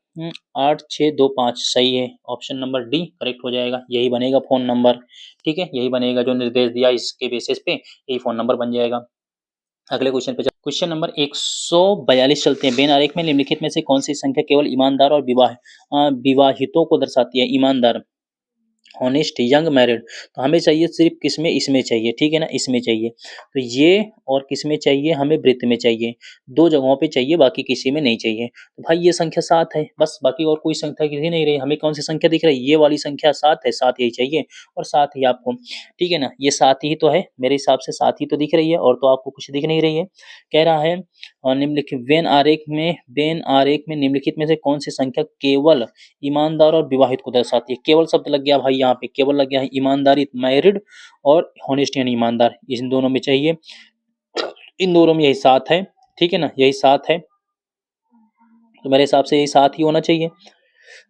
8625 सही है। ऑप्शन नंबर डी करेक्ट हो जाएगा, यही बनेगा फ़ोन नंबर। ठीक है, यही बनेगा, जो निर्देश दिया इसके बेसिस पे यही फ़ोन नंबर बन जाएगा। अगले क्वेश्चन पे क्वेश्चन नंबर 142 चलते हैं। बेन आरेख में निम्नलिखित में से कौन सी संख्या केवल ईमानदार और विवाहितों को दर्शाती है? ईमानदार, हॉनेस्ट, यंग, मैरिड। तो हमें चाहिए सिर्फ किसमें? इसमें चाहिए, ठीक है ना? इसमें चाहिए। तो ये और किसमें चाहिए? हमें वृत्त में चाहिए, 2 जगहों पे चाहिए, बाकी किसी में नहीं चाहिए। तो भाई ये संख्या 7 है, बस बाकी और कोई संख्या दिख नहीं रही। हमें कौन सी संख्या दिख रही है? ये वाली संख्या 7 है, 7 यही चाहिए और 7 ही आपको, ठीक है ना? ये 7 ही तो है, मेरे हिसाब से 7 ही तो दिख रही है और तो आपको कुछ दिख नहीं रही है। कह रहा है निम्नलिखित वेन आरेख में निम्नलिखित में से कौन सी संख्या केवल ईमानदार और विवाहित को दर्शाती है? केवल शब्द लग गया भाई, यहाँ पे केवल लग गया है, ईमानदारी मैरिड और हॉनेस्ट यानी ईमानदार, इन दोनों में चाहिए। इन दोनों में यही 7 है, ठीक है ना? यही 7 है, तो मेरे हिसाब से यही 7 ही होना चाहिए।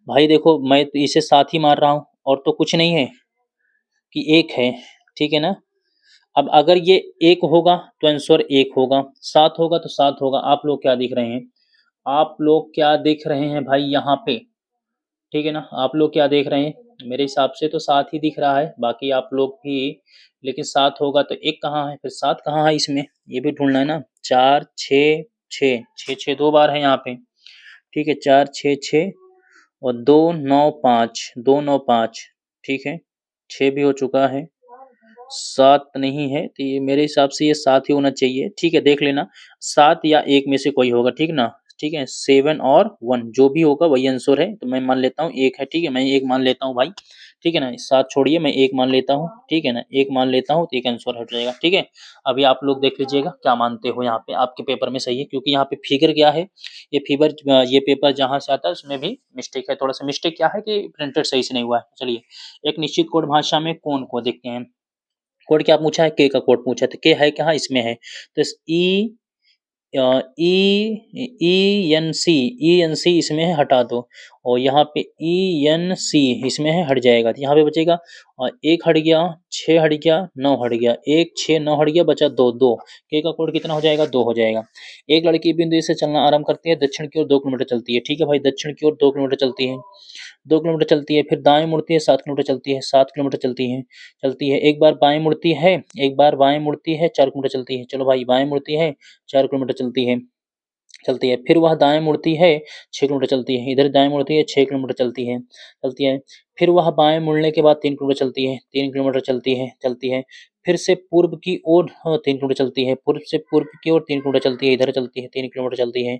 भाई देखो मैं तो इसे 7 ही मार रहा हूँ और तो कुछ नहीं है कि 1 है, ठीक है ना? अब अगर ये 1 होगा तो आंसर 1 होगा, 7 होगा तो 7 होगा। आप लोग क्या दिख रहे हैं? आप लोग क्या देख रहे हैं भाई यहाँ पे? ठीक है ना? आप लोग क्या देख रहे हैं? मेरे हिसाब से तो 7 ही दिख रहा है, बाकी आप लोग भी, लेकिन 7 होगा तो 1 कहाँ है? फिर 7 कहाँ है इसमें? ये भी ढूंढना है ना। 4, 6, 6, 6, 6 2 बार है यहाँ पे, ठीक है? 4, 6, 6 और 2, 9, 5, 2, 9, 5, ठीक है? 6 भी हो चुका है, 7 नहीं है, तो ये मेरे हिसाब से ये 7 ही होना चाहिए। ठीक है, देख लेना, 7 या 1 में से कोई होगा, ठीक ना? ठीक है, 7 और 1 जो भी होगा वही आंसर है, तो मैं मान लेता हूँ 1 है, ठीक है? मैं 1 मान लेता हूँ भाई, ठीक है ना? 7 छोड़िए, मैं 1 मान लेता हूँ, ठीक है ना? 1 मान लेता हूँ तो एक आंसर हट जाएगा, ठीक है? अभी आप लोग देख लीजिएगा क्या मानते हो, यहाँ पे आपके पेपर में सही है, क्योंकि यहाँ पे फिगर क्या है, ये पेपर जहाँ से आता है उसमें भी मिस्टेक है, थोड़ा सा मिस्टेक क्या है कि प्रिंटेड सही से नहीं हुआ है। चलिए, एक निश्चित कोड भाषा में कौन को देखते हैं। कोड क्या पूछा है? के का कोड पूछा है, तो के है कहाँ? इसमें है, तो ई ई एन सी इसमें है, हटा दो, और यहाँ पे ई एन सी इसमें है, हट जाएगा, तो यहाँ पे बचेगा 1 हट गया, 6 हट गया, 9 हट गया, 1, 6, 9 हट गया, बचा 2, 2। के का कोड कितना हो जाएगा? 2 हो जाएगा। एक लड़की बिंदु से चलना आरंभ करती है, दक्षिण की ओर 2 किलोमीटर चलती है, ठीक है भाई? दक्षिण की ओर 2 किलोमीटर चलती है, 2 किलोमीटर चलती है, फिर दाएं मुड़ती है, 7 किलोमीटर चलती है, 7 किलोमीटर चलती है, एक बार बाएं मुड़ती है, एक बार बाएं मुड़ती है, 4 किलोमीटर चलती है। चलो भाई, बाएं मुड़ती है, 4 किलोमीटर चलती है, फिर वह दाएं मुड़ती है, 6 किलोमीटर चलती है, इधर दाएं मुड़ती है, 6 किलोमीटर चलती है, फिर वह बाएं मुड़ने के बाद 3 किलोमीटर चलती है, 3 किलोमीटर चलती है, फिर से पूर्व की ओर 3 किलोमीटर चलती है, पूर्व से पूर्व की ओर 3 किलोमीटर चलती है, इधर चलती है, 3 किलोमीटर चलती है,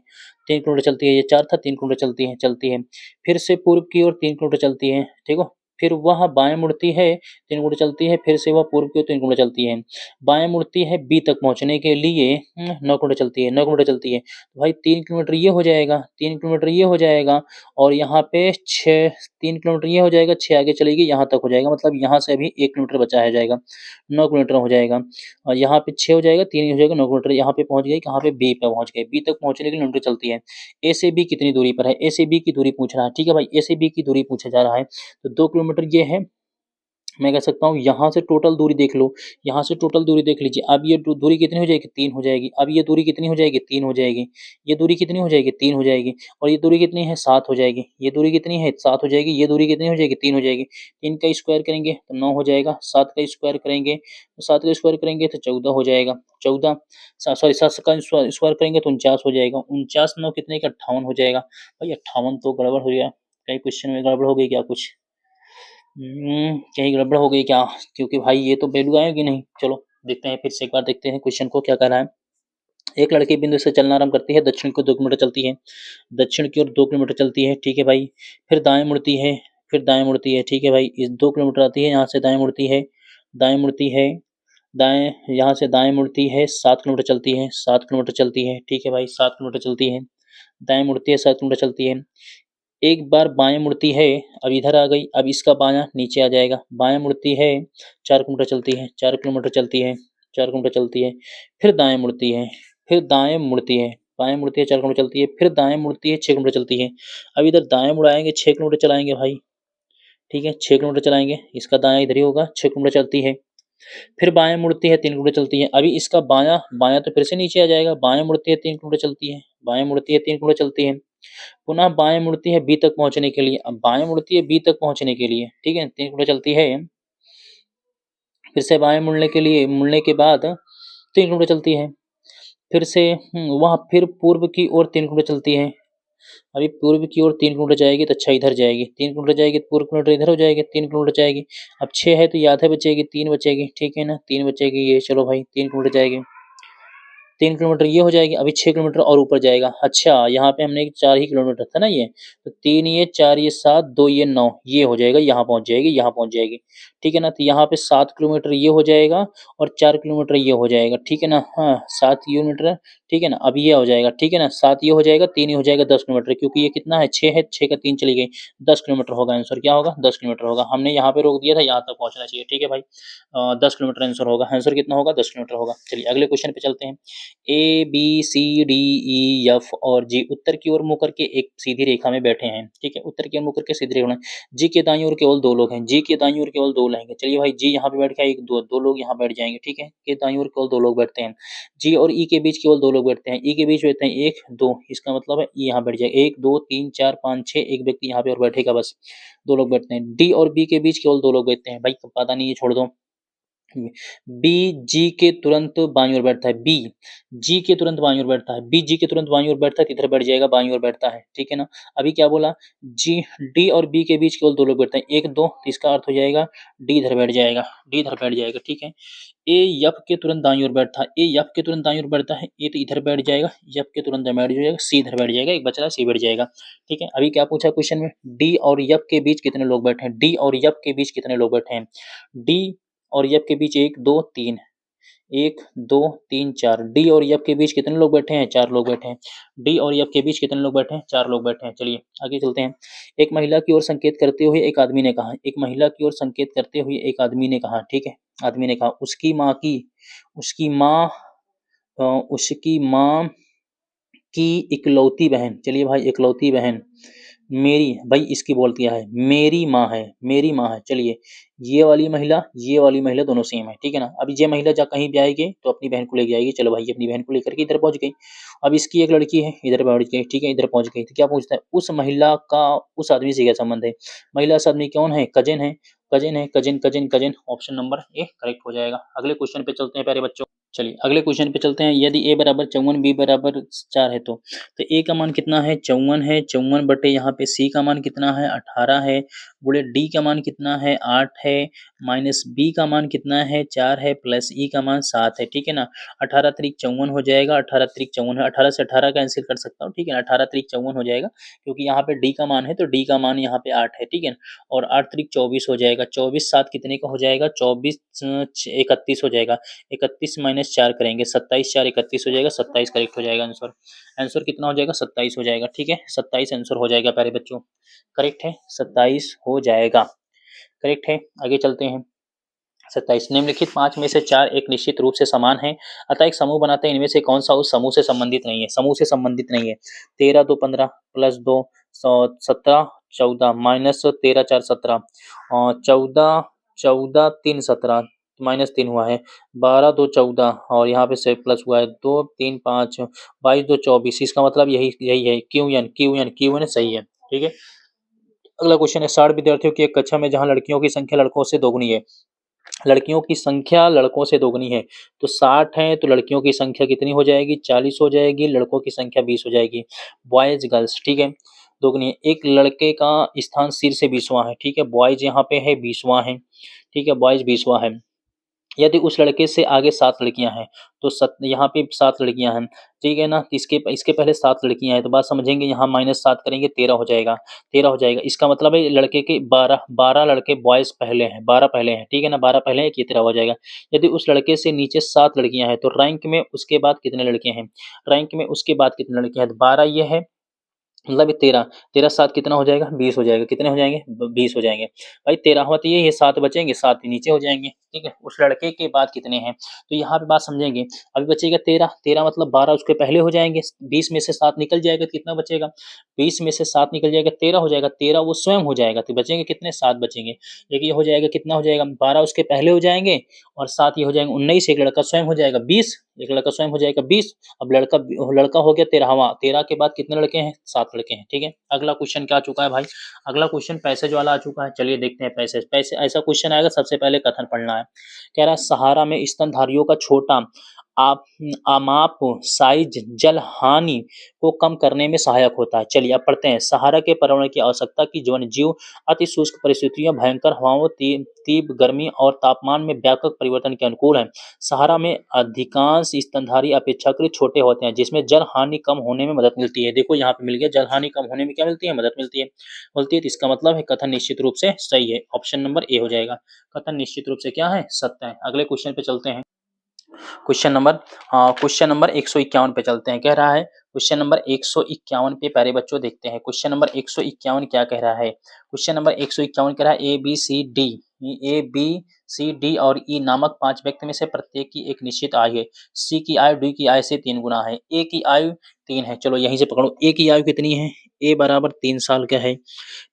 3 किलोमीटर चलती है, ये 4 था, 3 किलोमीटर चलती है, फिर से पूर्व की ओर 3 किलोमीटर चलती है, ठीक है? फिर वह बाएं मुड़ती है, 3 किलोमीटर चलती है, फिर से वह पूर्व की ओर 3 किलोमीटर चलती है, बाएं मुड़ती है, बी तक पहुंचने के लिए 9 किलोमीटर चलती है, 9 किलोमीटर चलती है, तो भाई 3 किलोमीटर ये हो जाएगा, 3 किलोमीटर ये हो जाएगा, और यहाँ पे 6, 3 किलोमीटर ये हो जाएगा, 6 आगे चलेगी, यहाँ तक हो जाएगा, मतलब यहाँ से अभी 1 किलोमीटर बचा जाएगा, 9 किलोमीटर हो जाएगा, और यहाँ पे 6 हो जाएगा, 3 हो जाएगा, 9 किलोमीटर, यहाँ पे पहुंच गई, कहाँ पे? बी पे पहुंच गए, बी तक पहुंचने के लिए किलोमीटर चलती है। ए से बी कितनी दूरी पर है? ए से बी की दूरी पूछ रहा है, ठीक है भाई? ए से बी की दूरी पूछा जा रहा है, तो 2 किलोमीटर किलोमीटर ये है, मैं कह सकता हूँ यहाँ से टोटल दूरी देख लो, यहाँ से टोटल दूरी देख लीजिए। अब ये दूरी कितनी हो जाएगी? 3 हो जाएगी। अब ये दूरी कितनी हो जाएगी? 3 हो जाएगी। ये दूरी कितनी हो जाएगी? 3 हो जाएगी। और ये दूरी कितनी है? 7 हो जाएगी। ये दूरी कितनी है? 7 हो जाएगी। ये दूरी कितनी हो जाएगी? 3 हो जाएगी। 3 का स्क्वायर करेंगे तो 9 हो जाएगा। 7 का स्क्वायर करेंगे तो 7 का स्क्वायर करेंगे तो 14 हो जाएगा। 14 सॉरी 7 का स्क्वायर करेंगे तो 49 हो जाएगा। 49 9 कितने का? 58 हो जाएगा। भाई 58 तो गड़बड़ हो गया, कहीं क्वेश्चन में गड़बड़ हो गई क्या कुछ? कहीं गड़बड़ हो गई क्या? क्योंकि भाई ये तो वैल्यू आएगी नहीं। चलो देखते हैं, फिर से एक बार देखते हैं क्वेश्चन को क्या कह रहा है। एक लड़की बिंदु से चलना आरंभ करती है, दक्षिण को 2 किलोमीटर चलती है, दक्षिण की ओर 2 किलोमीटर चलती है, ठीक है भाई। फिर दाएं मुड़ती है, फिर दाएं मुड़ती है, ठीक है भाई। इस 2 किलोमीटर आती है, यहाँ से दाएं मुड़ती है, दाएं मुड़ती है, दाएं यहाँ से दाएं मुड़ती है, 7 किलोमीटर चलती है, 7 किलोमीटर चलती है, ठीक है भाई। 7 किलोमीटर चलती है, दाएं मुड़ती है, 7 किलोमीटर चलती है। एक बार बाएं मुड़ती है, अब इधर आ गई, अब इसका बायां नीचे आ जाएगा। बाएं मुड़ती है, 4 किलोमीटर चलती है, 4 किलोमीटर चलती है, 4 किलोमीटर चलती है। फिर दाएं मुड़ती है, फिर दाएं मुड़ती है, बाएं मुड़ती है, 4 किलोमीटर चलती है, फिर दाएं मुड़ती है, 6 किलोमीटर चलती है। अब इधर दाएं मुड़ाएंगे, 6 किलोमीटर चलाएंगे भाई, ठीक है। 6 किलोमीटर चलाएंगे, इसका दायां इधर ही होगा, 6 किलोमीटर चलती है। फिर बाएं मुड़ती है, 3 किलोमीटर चलती है। अभी इसका बायां बायां तो फिर से नीचे आ जाएगा। बाएं मुड़ती है, 3 किलोमीटर चलती है, बाएं मुड़ती है, 3 किलोमीटर चलती है। पुनः बाएं मुड़ती है बी तक पहुंचने के लिए। अब बाएं मुड़ती है बी तक पहुंचने के लिए, ठीक है, 3 किलोमीटर चलती है। फिर से बाएं मुड़ने के लिए, मुड़ने के बाद 3 किलोमीटर चलती है। फिर से वहां फिर पूर्व की ओर 3 किलोमीटर चलती है। अभी पूर्व की ओर 3 किलोमीटर जाएगी तो अच्छा इधर जाएगी, 3 किलोमीटर जाएगी तो पूर्व किलोमीटर इधर हो जाएगी, 3 किलोमीटर जाएगी। अब 6 है तो ये आधा बचेगी, 3 बचेगी, ठीक है ना, 3 बचेगी ये। चलो भाई 3 किलोमीटर जाएगी, 3 किलोमीटर ये हो जाएगी। अभी 6 किलोमीटर और ऊपर जाएगा। अच्छा यहाँ पे हमने 4 ही किलोमीटर था ना ये, तो 3 ये 4 ये 7 2 ये 9 ये हो जाएगा, यहाँ पहुँच जाएगी, यहाँ पहुँच जाएगी, ठीक है ना। तो यहाँ पे 7 किलोमीटर ये हो जाएगा और 4 किलोमीटर ये हो जाएगा, ठीक है ना। हाँ 7 किलोमीटर, ठीक है ना। अब ये हो जाएगा, ठीक है ना। 7 ये हो जाएगा, 3 ये हो जाएगा, 10 किलोमीटर, क्योंकि ये कितना है 6 है, 6 का 3 चली गई, 10 किलोमीटर होगा आंसर। क्या होगा? 10 किलोमीटर होगा। हमने यहाँ पे रोक दिया था, यहाँ तक पहुँचना चाहिए, ठीक है भाई। 10 किलोमीटर आंसर होगा। आंसर कितना होगा? 10 किलोमीटर होगा। चलिए अगले क्वेश्चन पे चलते हैं। A B C D E F और जी उत्तर की ओर मुंह करके एक सीधी रेखा में बैठे हैं, ठीक है। उत्तर की ओर मुंह करके सीधी रेखा में, जी के दाईं ओर केवल 2 लोग हैं, जी के दाईं ओर केवल 2 रहेंगे। चलिए भाई जी यहाँ पे बैठ गया, एक दो लोग यहाँ बैठ जाएंगे, ठीक है। के दाईं ओर केवल 2 लोग बैठते हैं। जी और ई के बीच केवल 2 लोग बैठते हैं। ई के बीच बैठते हैं 1 2, इसका मतलब है ई यहाँ बैठ जाएगा, 1 2 3 4 5 6, एक व्यक्ति यहाँ पे और बैठेगा, बस 2 लोग बैठते हैं। डी और बी के बीच केवल 2 लोग बैठते हैं। भाई पता नहीं, ये छोड़ दो। बी जी के तुरंत बाईं ओर बैठता है, बी जी के तुरंत बाईं ओर बैठता है, बी जी के तुरंत बाईं ओर बैठता है तो इधर बैठ जाएगा, बाईं ओर बैठता है, ठीक है ना। अभी क्या बोला? जी डी और बी के बीच केवल 2 लोग बैठते हैं, 1 2, तो इसका अर्थ हो जाएगा डी इधर बैठ जाएगा, डी इधर बैठ जाएगा, ठीक है। ए एफ के तुरंत दाईं ओर बैठता है, ए एफ के तुरंत दाईं ओर बैठता है, ए तो इधर बैठ जाएगा, एफ के तुरंत दाईं बैठ जाएगा, सी इधर बैठ जाएगा, एक बच रहा है सी बैठ जाएगा, ठीक है। अभी क्या पूछा क्वेश्चन में? डी और एफ के बीच कितने लोग बैठे हैं, डी और एफ के बीच कितने लोग बैठे हैं। डी और एफ के बीच 1 2 3, 1 2 3 4, डी और एफ के बीच कितने लोग बैठे हैं? 4 लोग बैठे हैं। डी और एफ के बीच कितने लोग बैठे हैं? 4 लोग बैठे हैं। चलिए आगे चलते हैं। एक महिला की ओर संकेत करते हुए एक आदमी ने कहा, एक महिला की ओर संकेत करते हुए एक आदमी ने कहा, ठीक है। आदमी ने कहा उसकी माँ अ, उसकी माँ की इकलौती बहन, चलिए भाई इकलौती बहन मेरी, भाई इसकी बोल दिया है, मेरी माँ है, मेरी माँ है। चलिए ये वाली महिला दोनों सेम है, ठीक है ना। अब ये महिला जब कहीं भी आएगी तो अपनी बहन को लेके जाएगी। चलो भाई अपनी बहन को लेकर के इधर पहुंच गई। अब इसकी एक लड़की है, इधर पहुंच गई, ठीक है, इधर पहुंच गई। तो क्या पूछता है? उस महिला का उस आदमी से क्या संबंध है? महिला से आदमी कौन है? कजिन है, कजिन है, cousin cousin cousin, option number A correct हो जाएगा। अगले क्वेश्चन पे चलते हैं प्यारे बच्चों। चलिए अगले क्वेश्चन पे चलते हैं। यदि ए बराबर 54 बी बराबर 4 है तो ए का मान कितना है? 54 है, 54 बटे यहाँ पे सी का मान कितना है? 18 है, गुणे डी का मान कितना है? 8 है, माइनस बी का मान कितना है? 4 है, प्लस ई का मान 7 है, ठीक है ना। 18 त्रिक 54 हो जाएगा, 18 त्रिक 54 है, 18 से 18 कैंसिल कर सकता हूँ, ठीक है ना। 18 त्रिक 54 हो जाएगा, क्योंकि यहाँ पे डी का मान है तो डी का मान यहाँ पे 8 है, ठीक है। और 8 त्रिक 24 हो जाएगा, 24 7 कितने का हो जाएगा? 24 31 हो जाएगा। 31 माइनस 4 करेंगे, 27 4 31 हो जाएगा, 27 करेक्ट हो जाएगा आंसर। आंसर कितना हो जाएगा? 27 हो जाएगा, ठीक है। 27 आंसर हो जाएगा प्यारे बच्चों, करेक्ट है, 27 हो जाएगा, करेक्ट है। आगे चलते हैं। 27 निम्नलिखित 5 में से 4 एक निश्चित रूप से समान है, अतः एक समूह बनाते हैं, इनमें से कौन सा उस समूह से संबंधित नहीं है? समूह से संबंधित नहीं है। 13 2 15 प्लस 2 17 14 माइनस 13 4 17 और 14 14 3 17 माइनस 3 हुआ है, 12 2 14 और यहाँ पे से प्लस हुआ है 2 3 5 22 2 24। इसका मतलब यही यही है क्यू एन सही है। ठीक है, अगला क्वेश्चन है 60 विद्यार्थियों की एक कक्षा में जहाँ लड़कियों की संख्या लड़कों से दोगुनी है, लड़कियों की संख्या लड़कों से दोगुनी है, तो 60 है तो लड़कियों की संख्या कितनी हो जाएगी, 40 हो जाएगी, लड़कों की संख्या 20 हो जाएगी। बॉयज गर्ल्स, ठीक है, दोगुनी है। एक लड़के का स्थान सिर से 20वां है, ठीक है, बॉयज यहाँ पे है 20वां है, ठीक है, बॉयज 20वां है। यदि उस लड़के से आगे 7 लड़कियां हैं तो यहाँ पे 7 लड़कियां हैं, ठीक है ना, इसके इसके पहले 7 लड़कियां हैं तो बात समझेंगे, यहाँ -7 करेंगे 13 हो जाएगा, 13 हो जाएगा। इसका मतलब है लड़के के 12 लड़के बॉयज पहले हैं, 12 पहले हैं, ठीक है ना, 12 पहले हैं, ये 13 हो जाएगा। यदि उस लड़के से नीचे 7 लड़कियां हैं तो रैंक में उसके बाद कितने लड़के हैं, रैंक में उसके बाद कितने लड़के हैं, तो 12 ये है, मतलब 13 13 7 कितना हो जाएगा, 20 हो जाएगा। कितने हो जाएंगे, 20 हो जाएंगे। भाई 13 हुआ तो ये 7 बचेंगे, 7 नीचे हो जाएंगे, ठीक है। उस लड़के के बाद कितने हैं, तो यहाँ पे बात समझेंगे। अभी बचेगा 13, 13 मतलब 12 उसके पहले हो जाएंगे, 20 में से 7 निकल जाएगा तो कितना बचेगा, 20 में से 7 निकल जाएगा 13 हो जाएगा, 13 वो स्वयं हो जाएगा तो बचेंगे कितने, 7 बचेंगे। देखिए ये हो जाएगा, कितना हो जाएगा, 12 उसके पहले हो जाएंगे और 7 ये हो जाएंगे 19, एक लड़का स्वयं हो जाएगा 20, एक लड़का स्वयं हो जाएगा 20। अब लड़का लड़का हो गया 13वां, 13 के बाद कितने लड़के हैं, 7 लड़के हैं, ठीक है। अगला क्वेश्चन क्या आ चुका है भाई, अगला क्वेश्चन पैसेज वाला आ चुका है। चलिए देखते हैं पैसेज। पैसे ऐसा क्वेश्चन आएगा, सबसे पहले कथन पढ़ना है। कह रहा है सहारा में स्तनधारियों का छोटा आप आमाप साइज जल हानि को कम करने में सहायक होता है। चलिए अब पढ़ते हैं। सहारा के पर्यावरण की आवश्यकता की वन्य जीव अति शुष्क परिस्थितियों, भयंकर हवाओं, तीव्र गर्मी और तापमान में व्यापक परिवर्तन के अनुकूल है। सहारा में अधिकांश स्तनधारी अपेक्षाकृत छोटे होते हैं, जिसमें जल हानि कम होने में मदद मिलती है। देखो यहाँ पे मिल गया, जल हानि कम होने में क्या मिलती है, मदद मिलती है, बोलती है। तो इसका मतलब है कथन निश्चित रूप से सही है, ऑप्शन नंबर ए हो जाएगा। कथन निश्चित रूप से क्या है, सत्य है। अगले क्वेश्चन पे चलते हैं। क्वेश्चन नंबर 151 पे चलते हैं। कह रहा है क्वेश्चन नंबर 151 पे प्यारे बच्चों देखते हैं। क्वेश्चन नंबर 151 क्या कह रहा है, क्वेश्चन नंबर 151 कह रहा है ए बी सी डी और ई नामक 5 व्यक्ति में से प्रत्येक की एक निश्चित आयु है। सी की आयु डी की आयु से 3 गुना है। ए की आयु 3 है, चलो यहीं से पकड़ो। ए की आयु कितनी है, ए बराबर 3 साल का है,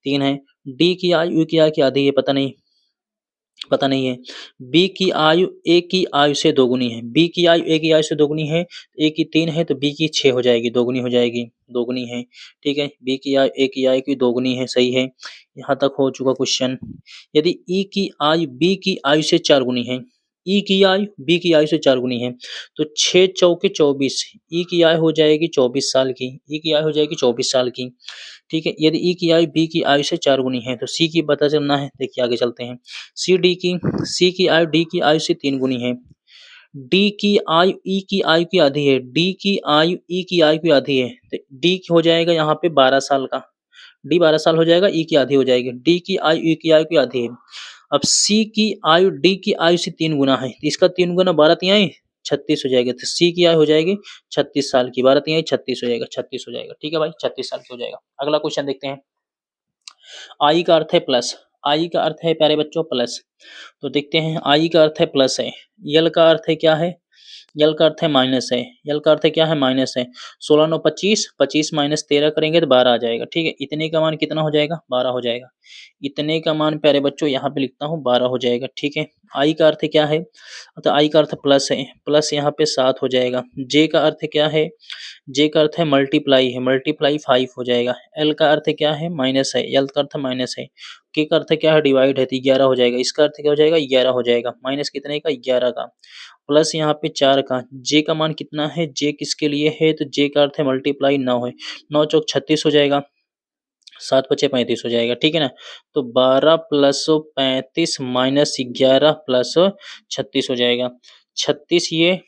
3 है। डी की आयु की आयु की आधी है, पता नहीं है। बी की आयु ए की आयु से दोगुनी है, बी की आयु ए की आयु से दोगुनी है, ए की 3 है तो बी की 6 हो जाएगी, दोगुनी हो जाएगी, दोगुनी है, ठीक है। बी की आयु ए की आयु की दोगुनी है, सही है। यहाँ तक हो चुका क्वेश्चन। यदि ई की आयु बी की आयु से 4 गुनी है, ई की आयु बी की आयु से 4 गुनी है, तो 6 चौके 24, ई की आयु हो जाएगी 24 साल की, ई की आयु हो जाएगी 24 साल की, ठीक है। यदि ई की आयु बी की आयु से 4 गुनी है तो सी की पता चलना है। देखिए आगे चलते हैं। सी की आयु डी की आयु से 3 गुनी है। डी की आयु ई की आयु की आधी है, डी की आयु ई की आयु की आधी है, तो डी हो जाएगा यहाँ पे 12 साल का, डी 12 साल हो जाएगा, ई की आधी हो जाएगी। डी की आयु ई की आयु की आधी है। अब सी की आयु डी की आयु से 3 गुना है, तो इसका 3 गुना 12 तिहाई 36 हो जाएगा, तो सी की आयु हो जाएगी 36 साल की, 12 तिहाई 36 हो जाएगा, 36 हो जाएगा, ठीक है भाई, 36 साल की हो जाएगा। अगला क्वेश्चन देखते हैं। आई का अर्थ है प्लस, आई का अर्थ है प्यारे बच्चों प्लस, तो देखते हैं। आई का अर्थ है प्लस है, यल का अर्थ है क्या है, यल का अर्थ है माइनस है, यल का अर्थ है क्या है, माइनस है। 16 9 25, 25 माइनस 13 करेंगे तो 12 आ जाएगा, ठीक है। इतने का मान कितना हो जाएगा, 12 हो जाएगा। इतने का मान प्यारे बच्चों यहाँ पे लिखता हूँ 12 हो जाएगा, ठीक है। आई का अर्थ क्या है, तो आई का अर्थ प्लस है, प्लस यहाँ पे 7 हो जाएगा। जे का अर्थ क्या है, जे का अर्थ है मल्टीप्लाई है, मल्टीप्लाई 5 हो जाएगा। एल का अर्थ क्या है, माइनस है, एल का अर्थ माइनस है। के का अर्थ क्या है, डिवाइड है, तो 11 हो जाएगा। इसका अर्थ क्या हो जाएगा, 11 हो जाएगा। माइनस कितने का, 11 का, प्लस यहाँ पे 4 का। जे का मान कितना है, जे किसके लिए है, तो जे का अर्थ है मल्टीप्लाई 9 है, 9 चौक 36 हो जाएगा, 7 पचे 35 हो जाएगा, ठीक है ना। तो 12 प्लस 35 माइनस 11 प्लस 36 हो जाएगा। 36 ये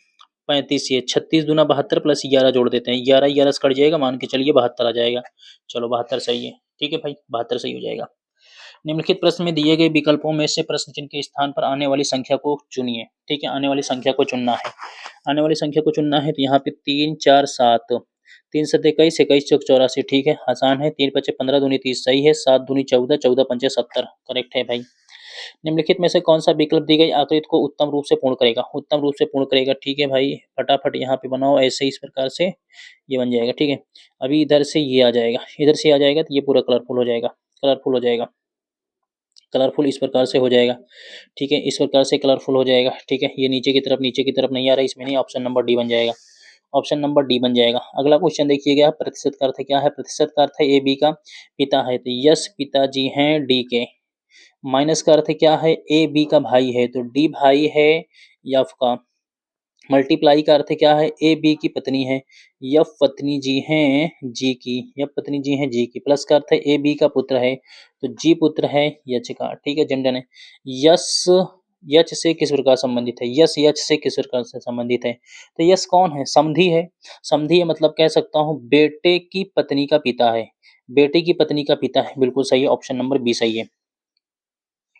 35 ये 36 दूना 72 प्लस 11 जोड़ देते हैं, 11 11 से कट जाएगा, मान के चलिए 72 आ जाएगा। चलो 72 सही है, ठीक है भाई, 72 सही हो जाएगा। निम्नलिखित प्रश्न में दिए गए विकल्पों में से प्रश्न चिन्ह के स्थान पर आने वाली संख्या को चुनिए, ठीक है। आने वाली संख्या को चुनना है, आने वाली संख्या को चुनना है। तो यहाँ पे 3 4 7, 3 7 21, 21 चौक 84, ठीक है, आसान है। 3 5 15 दूनी 30 सही है। 7 दूनी 14, 14 पंचे 70 करेक्ट है भाई। निम्नलिखित में से कौन सा विकल्प दी गई आकृति को उत्तम रूप से पूर्ण करेगा, उत्तम रूप से पूर्ण करेगा, ठीक है भाई। फटाफट यहाँ पे बनाओ ऐसे, इस प्रकार से ये बन जाएगा, ठीक है। अभी इधर से ये आ जाएगा, इधर से आ जाएगा तो ये पूरा कलरफुल हो जाएगा, कलरफुल हो जाएगा, कलरफुल इस प्रकार से हो जाएगा, ठीक है, इस प्रकार से कलरफुल हो जाएगा, ठीक है। ये नीचे की तरफ नहीं आ रहा है, इसमें नहीं, ऑप्शन नंबर डी बन जाएगा, ऑप्शन नंबर डी बन जाएगा। अगला क्वेश्चन देखिएगा, प्रतिशत का अर्थ क्या है? प्रतिशत का अर्थ है ए बी का पिता है, तो यस पिताजी हैं डी के। माइनस का अर्थ क्या है? ए बी का भाई है, तो डी भाई है यफ का। मल्टीप्लाई का अर्थ क्या है? ए बी की पत्नी है, यफ पत्नी जी हैं जी की, यफ पत्नी जी हैं जी की। प्लस का अर्थ है ए बी का पुत्र है, तो जी पुत्र है यच का, ठीक है, जनडन है। यस यच से किस प्रकार संबंधित है? यस यच से किस प्रकार से संबंधित है? तो यस कौन है? समधी है, समधी है मतलब कह सकता हूँ बेटे की पत्नी का पिता है, बेटे की पत्नी का पिता है, बिल्कुल सही है, ऑप्शन नंबर बी सही है,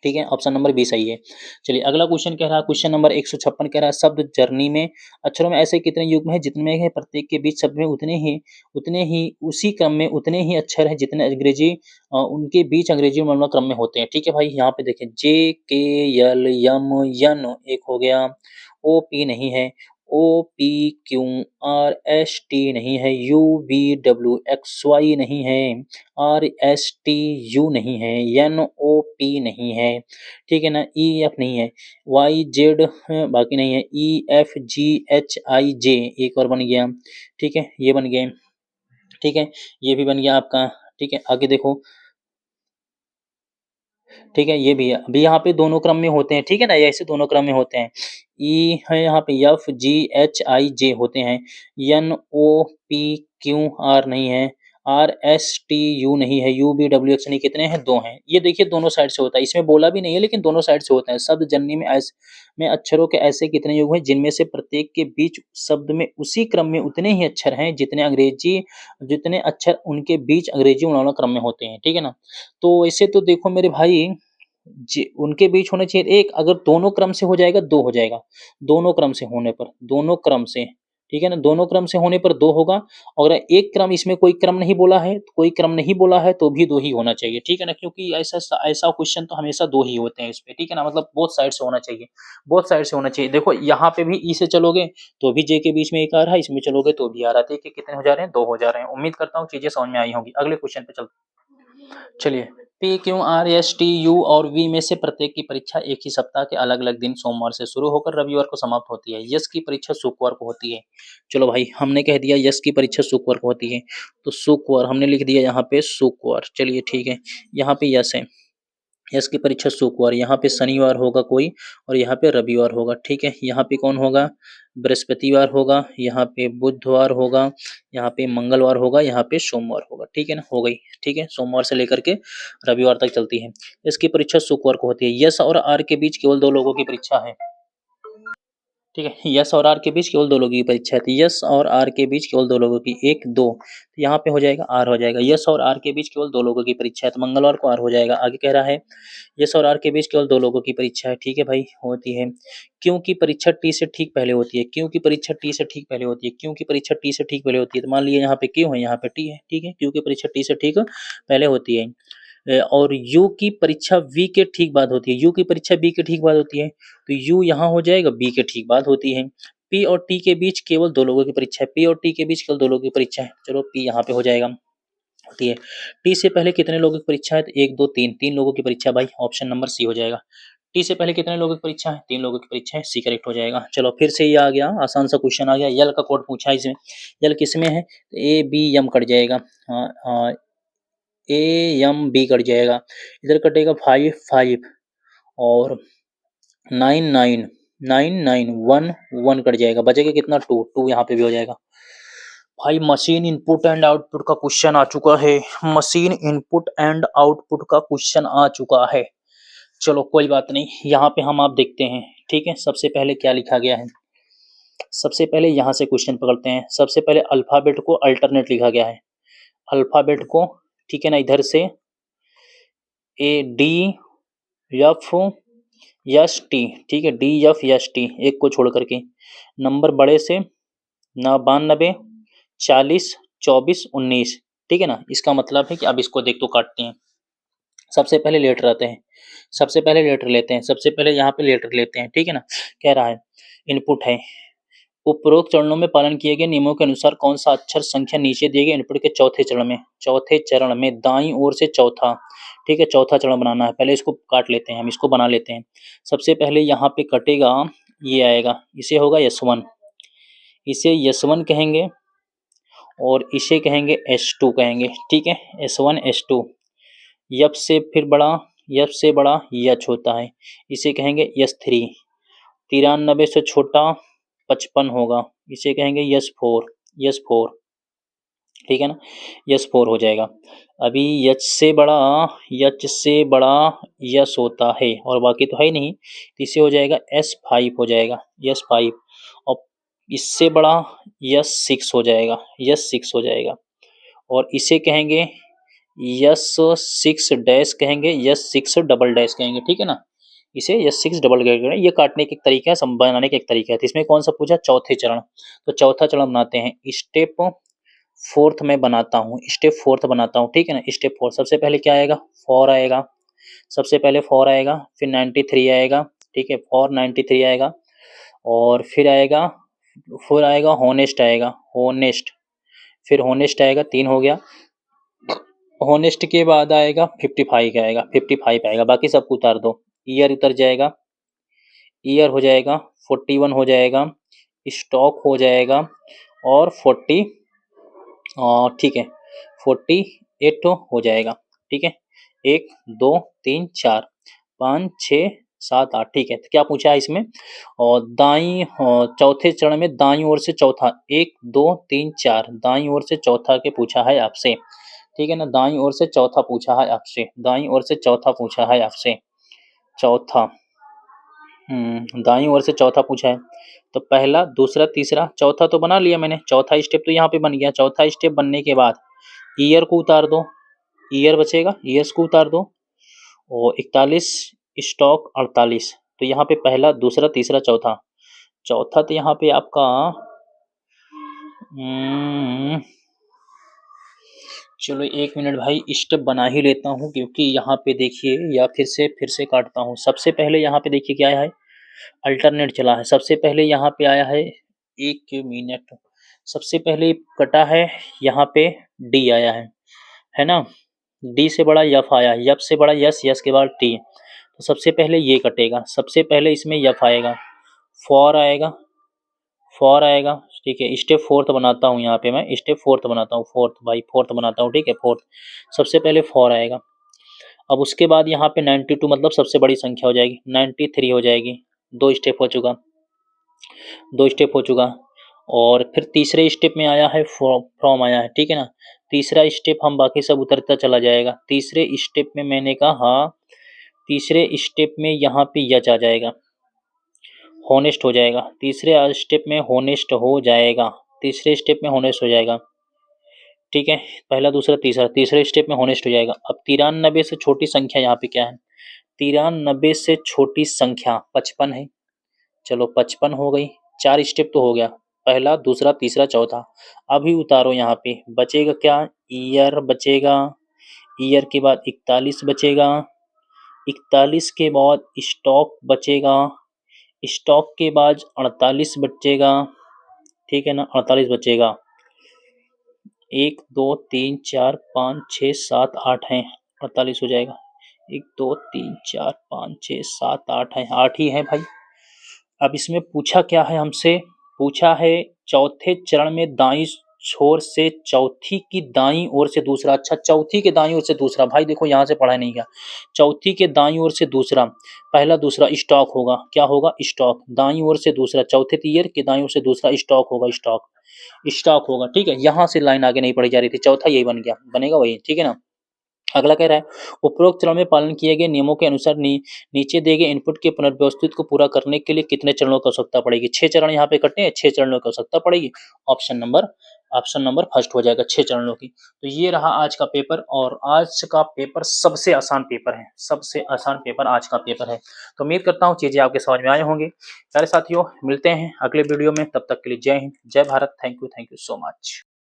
ठीक है, ऑप्शन नंबर बी सही है। चलिए अगला क्वेश्चन कह रहा है, क्वेश्चन नंबर 156 कह रहा है, शब्द जर्नी में अक्षरों में ऐसे कितने युग्म हैं जितने हैं प्रत्येक के बीच शब्द में उतने ही उसी क्रम में उतने ही अक्षर हैं जितने अंग्रेजी उनके बीच अंग्रेजी और क्रम में होते हैं, ठीक है भाई। यहाँ पे देखें जे के यल यम यन एक हो गया, ओ पी नहीं है, O P Q R S T नहीं है, U V W X Y नहीं है, आर एस टी यू नहीं है, एन ओ पी नहीं है, ठीक है ना, ई एफ नहीं है, वाई जेड बाकी नहीं है, E F G H I जे एक और बन गया, ठीक है, ये बन गए, ठीक है, ये भी बन गया आपका, ठीक है। आगे देखो, ठीक है, ये भी है, अभी यहाँ पे दोनों क्रम में होते हैं, ठीक है ना, ऐसे दोनों क्रम में होते हैं। ई है यहाँ पे, F G H I J होते हैं, N O P Q R नहीं है, आर एस टी यू नहीं है, यू बी डब्ल्यू एक्स नहीं, कितने हैं? दो हैं। ये देखिए दोनों साइड से होता है, इसमें बोला भी नहीं है लेकिन दोनों साइड से होता है। शब्द जननी में में अक्षरों के ऐसे कितने युग हैं जिनमें से प्रत्येक के बीच शब्द में उसी क्रम में उतने ही अक्षर हैं जितने अक्षर उनके बीच अंग्रेजी उन्नावन क्रम में होते हैं, ठीक है ना। तो ऐसे तो देखो मेरे भाई जी, उनके बीच होना चाहिए एक, अगर दोनों क्रम से हो जाएगा 2 हो जाएगा, दोनों क्रम से होने पर, दोनों क्रम से, ठीक है ना, दोनों क्रम से होने पर 2 होगा, और एक क्रम इसमें कोई क्रम नहीं बोला है, कोई क्रम नहीं बोला है तो भी 2 ही होना चाहिए, ठीक है ना, क्योंकि ऐसा ऐसा क्वेश्चन तो हमेशा 2 ही होते हैं इसपे, ठीक है ना, मतलब बोथ साइड से होना चाहिए, बोथ साइड से होना चाहिए। देखो यहाँ पे भी ई से चलोगे तो भी जे के बीच में एक आ रहा है, इसमें चलोगे तो भी आ रहा है, देखिए कितने हो जा रहे हैं? 2 हो जा रहे हैं। उम्मीद करता हूँ चीजें समझ में आई होंगी। अगले क्वेश्चन पे चलते हैं। चलिए, P Q R S T you और वी में से प्रत्येक की परीक्षा एक ही सप्ताह के अलग अलग दिन सोमवार से शुरू होकर रविवार को समाप्त होती है। यस की परीक्षा शुक्रवार को होती है। चलो भाई, हमने कह दिया यस की परीक्षा शुक्रवार को होती है, तो शुक्रवार हमने लिख दिया यहाँ पे शुक्रवार, चलिए ठीक है, यहाँ पे यस है, यस की परीक्षा शुक्रवार, यहाँ पे शनिवार होगा कोई और यहाँ पे रविवार होगा, ठीक है। यहाँ पे कौन होगा? बृहस्पतिवार होगा, यहाँ पे बुधवार होगा, यहाँ पे मंगलवार होगा, यहाँ पे सोमवार होगा, ठीक है ना, हो गई, ठीक है, सोमवार से लेकर के रविवार तक चलती है। इसकी परीक्षा शुक्रवार को होती है। यस और आर के बीच केवल 2 लोगों की परीक्षा है, ठीक है, यस और आर के बीच केवल 2 लोगों की परीक्षा थी, यस और आर के बीच केवल 2 लोगों की, 1 2, तो यहाँ पे हो जाएगा आर हो जाएगा, यस और आर के बीच केवल 2 लोगों की परीक्षा है, तो मंगलवार को आर हो जाएगा। आगे कह रहा है यस और आर के बीच केवल 2 लोगों की परीक्षा है, ठीक है भाई, होती है। क्यों की परीक्षा टी से ठीक पहले होती है, क्यों की परीक्षा टी से ठीक पहले होती है, क्यों की परीक्षा टी से ठीक पहले होती है, तो मान लीजिए यहाँ पे क्यों है, यहाँ पे टी है, ठीक है, क्यों की परीक्षा टी से ठीक पहले होती है। और यू की परीक्षा वी के ठीक बाद होती है, यू की परीक्षा बी के ठीक बाद होती है, तो यू यहाँ हो जाएगा, बी के ठीक बाद होती है। पी और टी के बीच केवल 2 लोगों की परीक्षा है, पी और टी के बीच केवल 2 लोगों की परीक्षा है, चलो पी यहाँ पे हो जाएगा, होती है। टी से पहले कितने लोगों की परीक्षा है, तो 1 2 3 3 लोगों की परीक्षा भाई, ऑप्शन नंबर सी हो जाएगा। टी से पहले कितने लोगों की परीक्षा है, 3 लोगों की परीक्षा है, सी करेक्ट हो जाएगा। चलो फिर से ये आ गया, आसान सा क्वेश्चन आ गया, यल का कोड पूछा है इसमें, यल किसमें है, ए बी एम कट जाएगा, हाँ, ए एम बी कट जाएगा, इधर कटेगा 5 5 और 9 9 9 9 1 1 कट जाएगा, बचेगा कितना 2 2, यहाँ पे भी हो जाएगा। भाई मशीन इनपुट एंड आउटपुट का क्वेश्चन आ चुका है, मशीन इनपुट एंड आउटपुट का क्वेश्चन आ चुका है। चलो कोई बात नहीं, यहाँ पे हम आप देखते हैं, ठीक है। सबसे पहले क्या लिखा गया है, सबसे पहले यहाँ से क्वेश्चन पकड़ते हैं। सबसे पहले अल्फाबेट को अल्टरनेट लिखा गया है, अल्फाबेट को, ठीक है ना, इधर से A D F yes T, ठीक है, डी एफ यस टी, एक को छोड़ करके, नंबर बड़े से 92 40 24 19, ठीक है ना। इसका मतलब है कि अब इसको देख तो काटते हैं, सबसे पहले लेटर आते हैं, सबसे पहले लेटर लेते हैं, सबसे पहले यहाँ पे लेटर लेते हैं, ठीक है ना। कह रहा है इनपुट है उपरोक्त चरणों में पालन किए गए नियमों के अनुसार कौन सा अक्षर संख्या नीचे दिए गए इनपुट के चौथे चरण में दाईं ओर से चौथा, ठीक है, चौथा चरण बनाना है। पहले इसको काट लेते हैं, हम इसको बना लेते हैं। सबसे पहले यहाँ पे कटेगा, ये आएगा, इसे होगा S1, इसे S1 कहेंगे और इसे कहेंगे S2 कहेंगे, ठीक है, S1 S2। यप से फिर बड़ा, यप से बड़ा यच होता है, इसे कहेंगे S3। 93 से छोटा 55 होगा, इसे कहेंगे S4, S4, ठीक है ना, S4 हो जाएगा। अभी यच से बड़ा यस होता है और बाकी तो है ही नहीं, तो इसे हो जाएगा S5 हो जाएगा, S5। और इससे बड़ा S6 हो जाएगा, S6 हो जाएगा और इसे कहेंगे S6 डैश कहेंगे, S6 डबल डैश कहेंगे, ठीक है ना, इसे S6 डबल डैश कहेंगे। ये काटने का एक तरीका है, बनाने का एक तरीका है। तो इसमें कौन सा पूछा, चौथे चरण, तो चौथा चरण बनाते हैं। स्टेप फोर्थ में बनाता हूँ, स्टेप फोर्थ बनाता हूँ, ठीक है ना। स्टेप फोर्थ सबसे पहले क्या आएगा, 4 आएगा, सबसे पहले 4 आएगा, फिर 93 आएगा, ठीक है, 493 आएगा और फिर आएगा होनेस्ट आएगा, होनेस्ट, फिर होनेस्ट आएगा, 3 हो गया। होनेस्ट के बाद आएगा 55 आएगा, 55 आएगा, बाकी सबको उतार दो। ईयर उतर जाएगा, ईयर हो जाएगा, 41 हो जाएगा, स्टॉक हो जाएगा और 40, ठीक है, 48 हो जाएगा, ठीक है। 1 2 3 4 5 6 7 8, ठीक है। तो क्या पूछा है इसमें, और दाईं चौथे चरण में दाईं ओर से चौथा, 1 2 3 4 दाईं ओर से चौथा के पूछा है आपसे, ठीक है ना। दाईं ओर से चौथा पूछा है आपसे, दाईं ओर से चौथा पूछा है आपसे, चौथा, दाईं ओर से चौथा पूछा है। तो पहला, दूसरा, तीसरा, चौथा तो बना लिया मैंने, चौथा स्टेप तो यहाँ पे बन गया। चौथा स्टेप बनने के बाद ईयर को उतार दो, ईयर बचेगा, ईयर्स को उतार दो और 41, स्टॉक 48। तो यहाँ पे पहला, दूसरा, तीसरा, चौथा, चौथा तो यहाँ पे आपका चलो 1 मिनट भाई, स्टेप बना ही लेता हूँ क्योंकि यहाँ पे देखिए, या फिर से काटता हूँ। सबसे पहले यहाँ पे देखिए क्या है, अल्टरनेट चला है। सबसे पहले यहाँ पे आया है, 1 मिनट, सबसे पहले कटा है यहाँ पे डी आया है ना। डी से बड़ा यफ आया, यफ से बड़ा यस, यस के बाद टी, तो सबसे पहले ये कटेगा। सबसे पहले इसमें यफ आएगा, 4 आएगा, 4 आएगा, ठीक है। स्टेप फोर्थ बनाता हूँ, यहाँ पे मैं स्टेप फोर्थ बनाता हूँ, फोर्थ भाई, फोर्थ बनाता हूँ, ठीक है। फोर्थ सबसे पहले 4 आएगा। अब उसके बाद यहाँ पे 92 मतलब सबसे बड़ी संख्या हो जाएगी, 93 हो जाएगी। 2 स्टेप हो चुका, 2 स्टेप हो चुका। और फिर तीसरे स्टेप में आया है फ्रॉम आया है, ठीक है ना। तीसरा स्टेप हम बाकी सब उतरता चला जाएगा। तीसरे स्टेप में मैंने कहा, तीसरे स्टेप में यहाँ पे यच आ जाएगा, होनेस्ट हो जाएगा। तीसरे स्टेप में होनेस्ट हो जाएगा, तीसरे स्टेप में होनेस्ट हो जाएगा, ठीक है। पहला, दूसरा, तीसरा, तीसरे स्टेप में होनेस्ट हो जाएगा। अब 93 से छोटी संख्या यहाँ पे क्या है, 93 से छोटी संख्या 55 है। चलो 55 हो गई, 4 स्टेप तो हो गया, पहला, दूसरा, तीसरा, चौथा। अभी उतारो, यहाँ पे बचेगा क्या, ईयर बचेगा, ईयर के बाद 41 बचेगा, 41 के बाद स्टॉक बचेगा, स्टॉक के बाद 48 बचेगा, ठीक है ना, 48 बचेगा। 1 2 3 4 5 6 7 8 है, 48 हो जाएगा। 1 2 3 4 5 6 7 8 है, 8 ही है भाई। अब इसमें पूछा क्या है हमसे, पूछा है चौथे चरण में दाईं छोर से चौथी की दाईं ओर से दूसरा। अच्छा, चौथी के दाईं ओर से दूसरा, भाई देखो यहाँ से पढ़ा नहीं गया। चौथी के दाईं ओर से दूसरा, पहला, दूसरा, स्टॉक होगा, क्या होगा, स्टॉक। दाईं ओर से दूसरा, चौथे ईयर के दाईं ओर से दूसरा स्टॉक होगा, स्टॉक, स्टॉक होगा, ठीक है। यहाँ से लाइन आगे नहीं पढ़ी जा रही थी, चौथा यही बन गया, बनेगा वही, ठीक है ना। अगला कह रहा है, उपरोक्त चरण में पालन किए गए नियमों के अनुसार नीचे दिए गए इनपुट के पुनर्व्यवस्थित को पूरा करने के लिए कितने चरणों की आवश्यकता पड़ेगी। 6 चरण यहाँ पे कटे हैं, 6 चरणों की आवश्यकता पड़ेगी। ऑप्शन नंबर फर्स्ट हो जाएगा, 6 चरणों की। तो ये रहा आज का पेपर, और आज का पेपर सबसे आसान पेपर है, सबसे आसान पेपर आज का पेपर है। तो उम्मीद करता हूँ चीजें आपके समझ में आए होंगे। प्यारे साथियों, मिलते हैं अगले वीडियो में, तब तक के लिए जय हिंद, जय Bharat, thank you so much.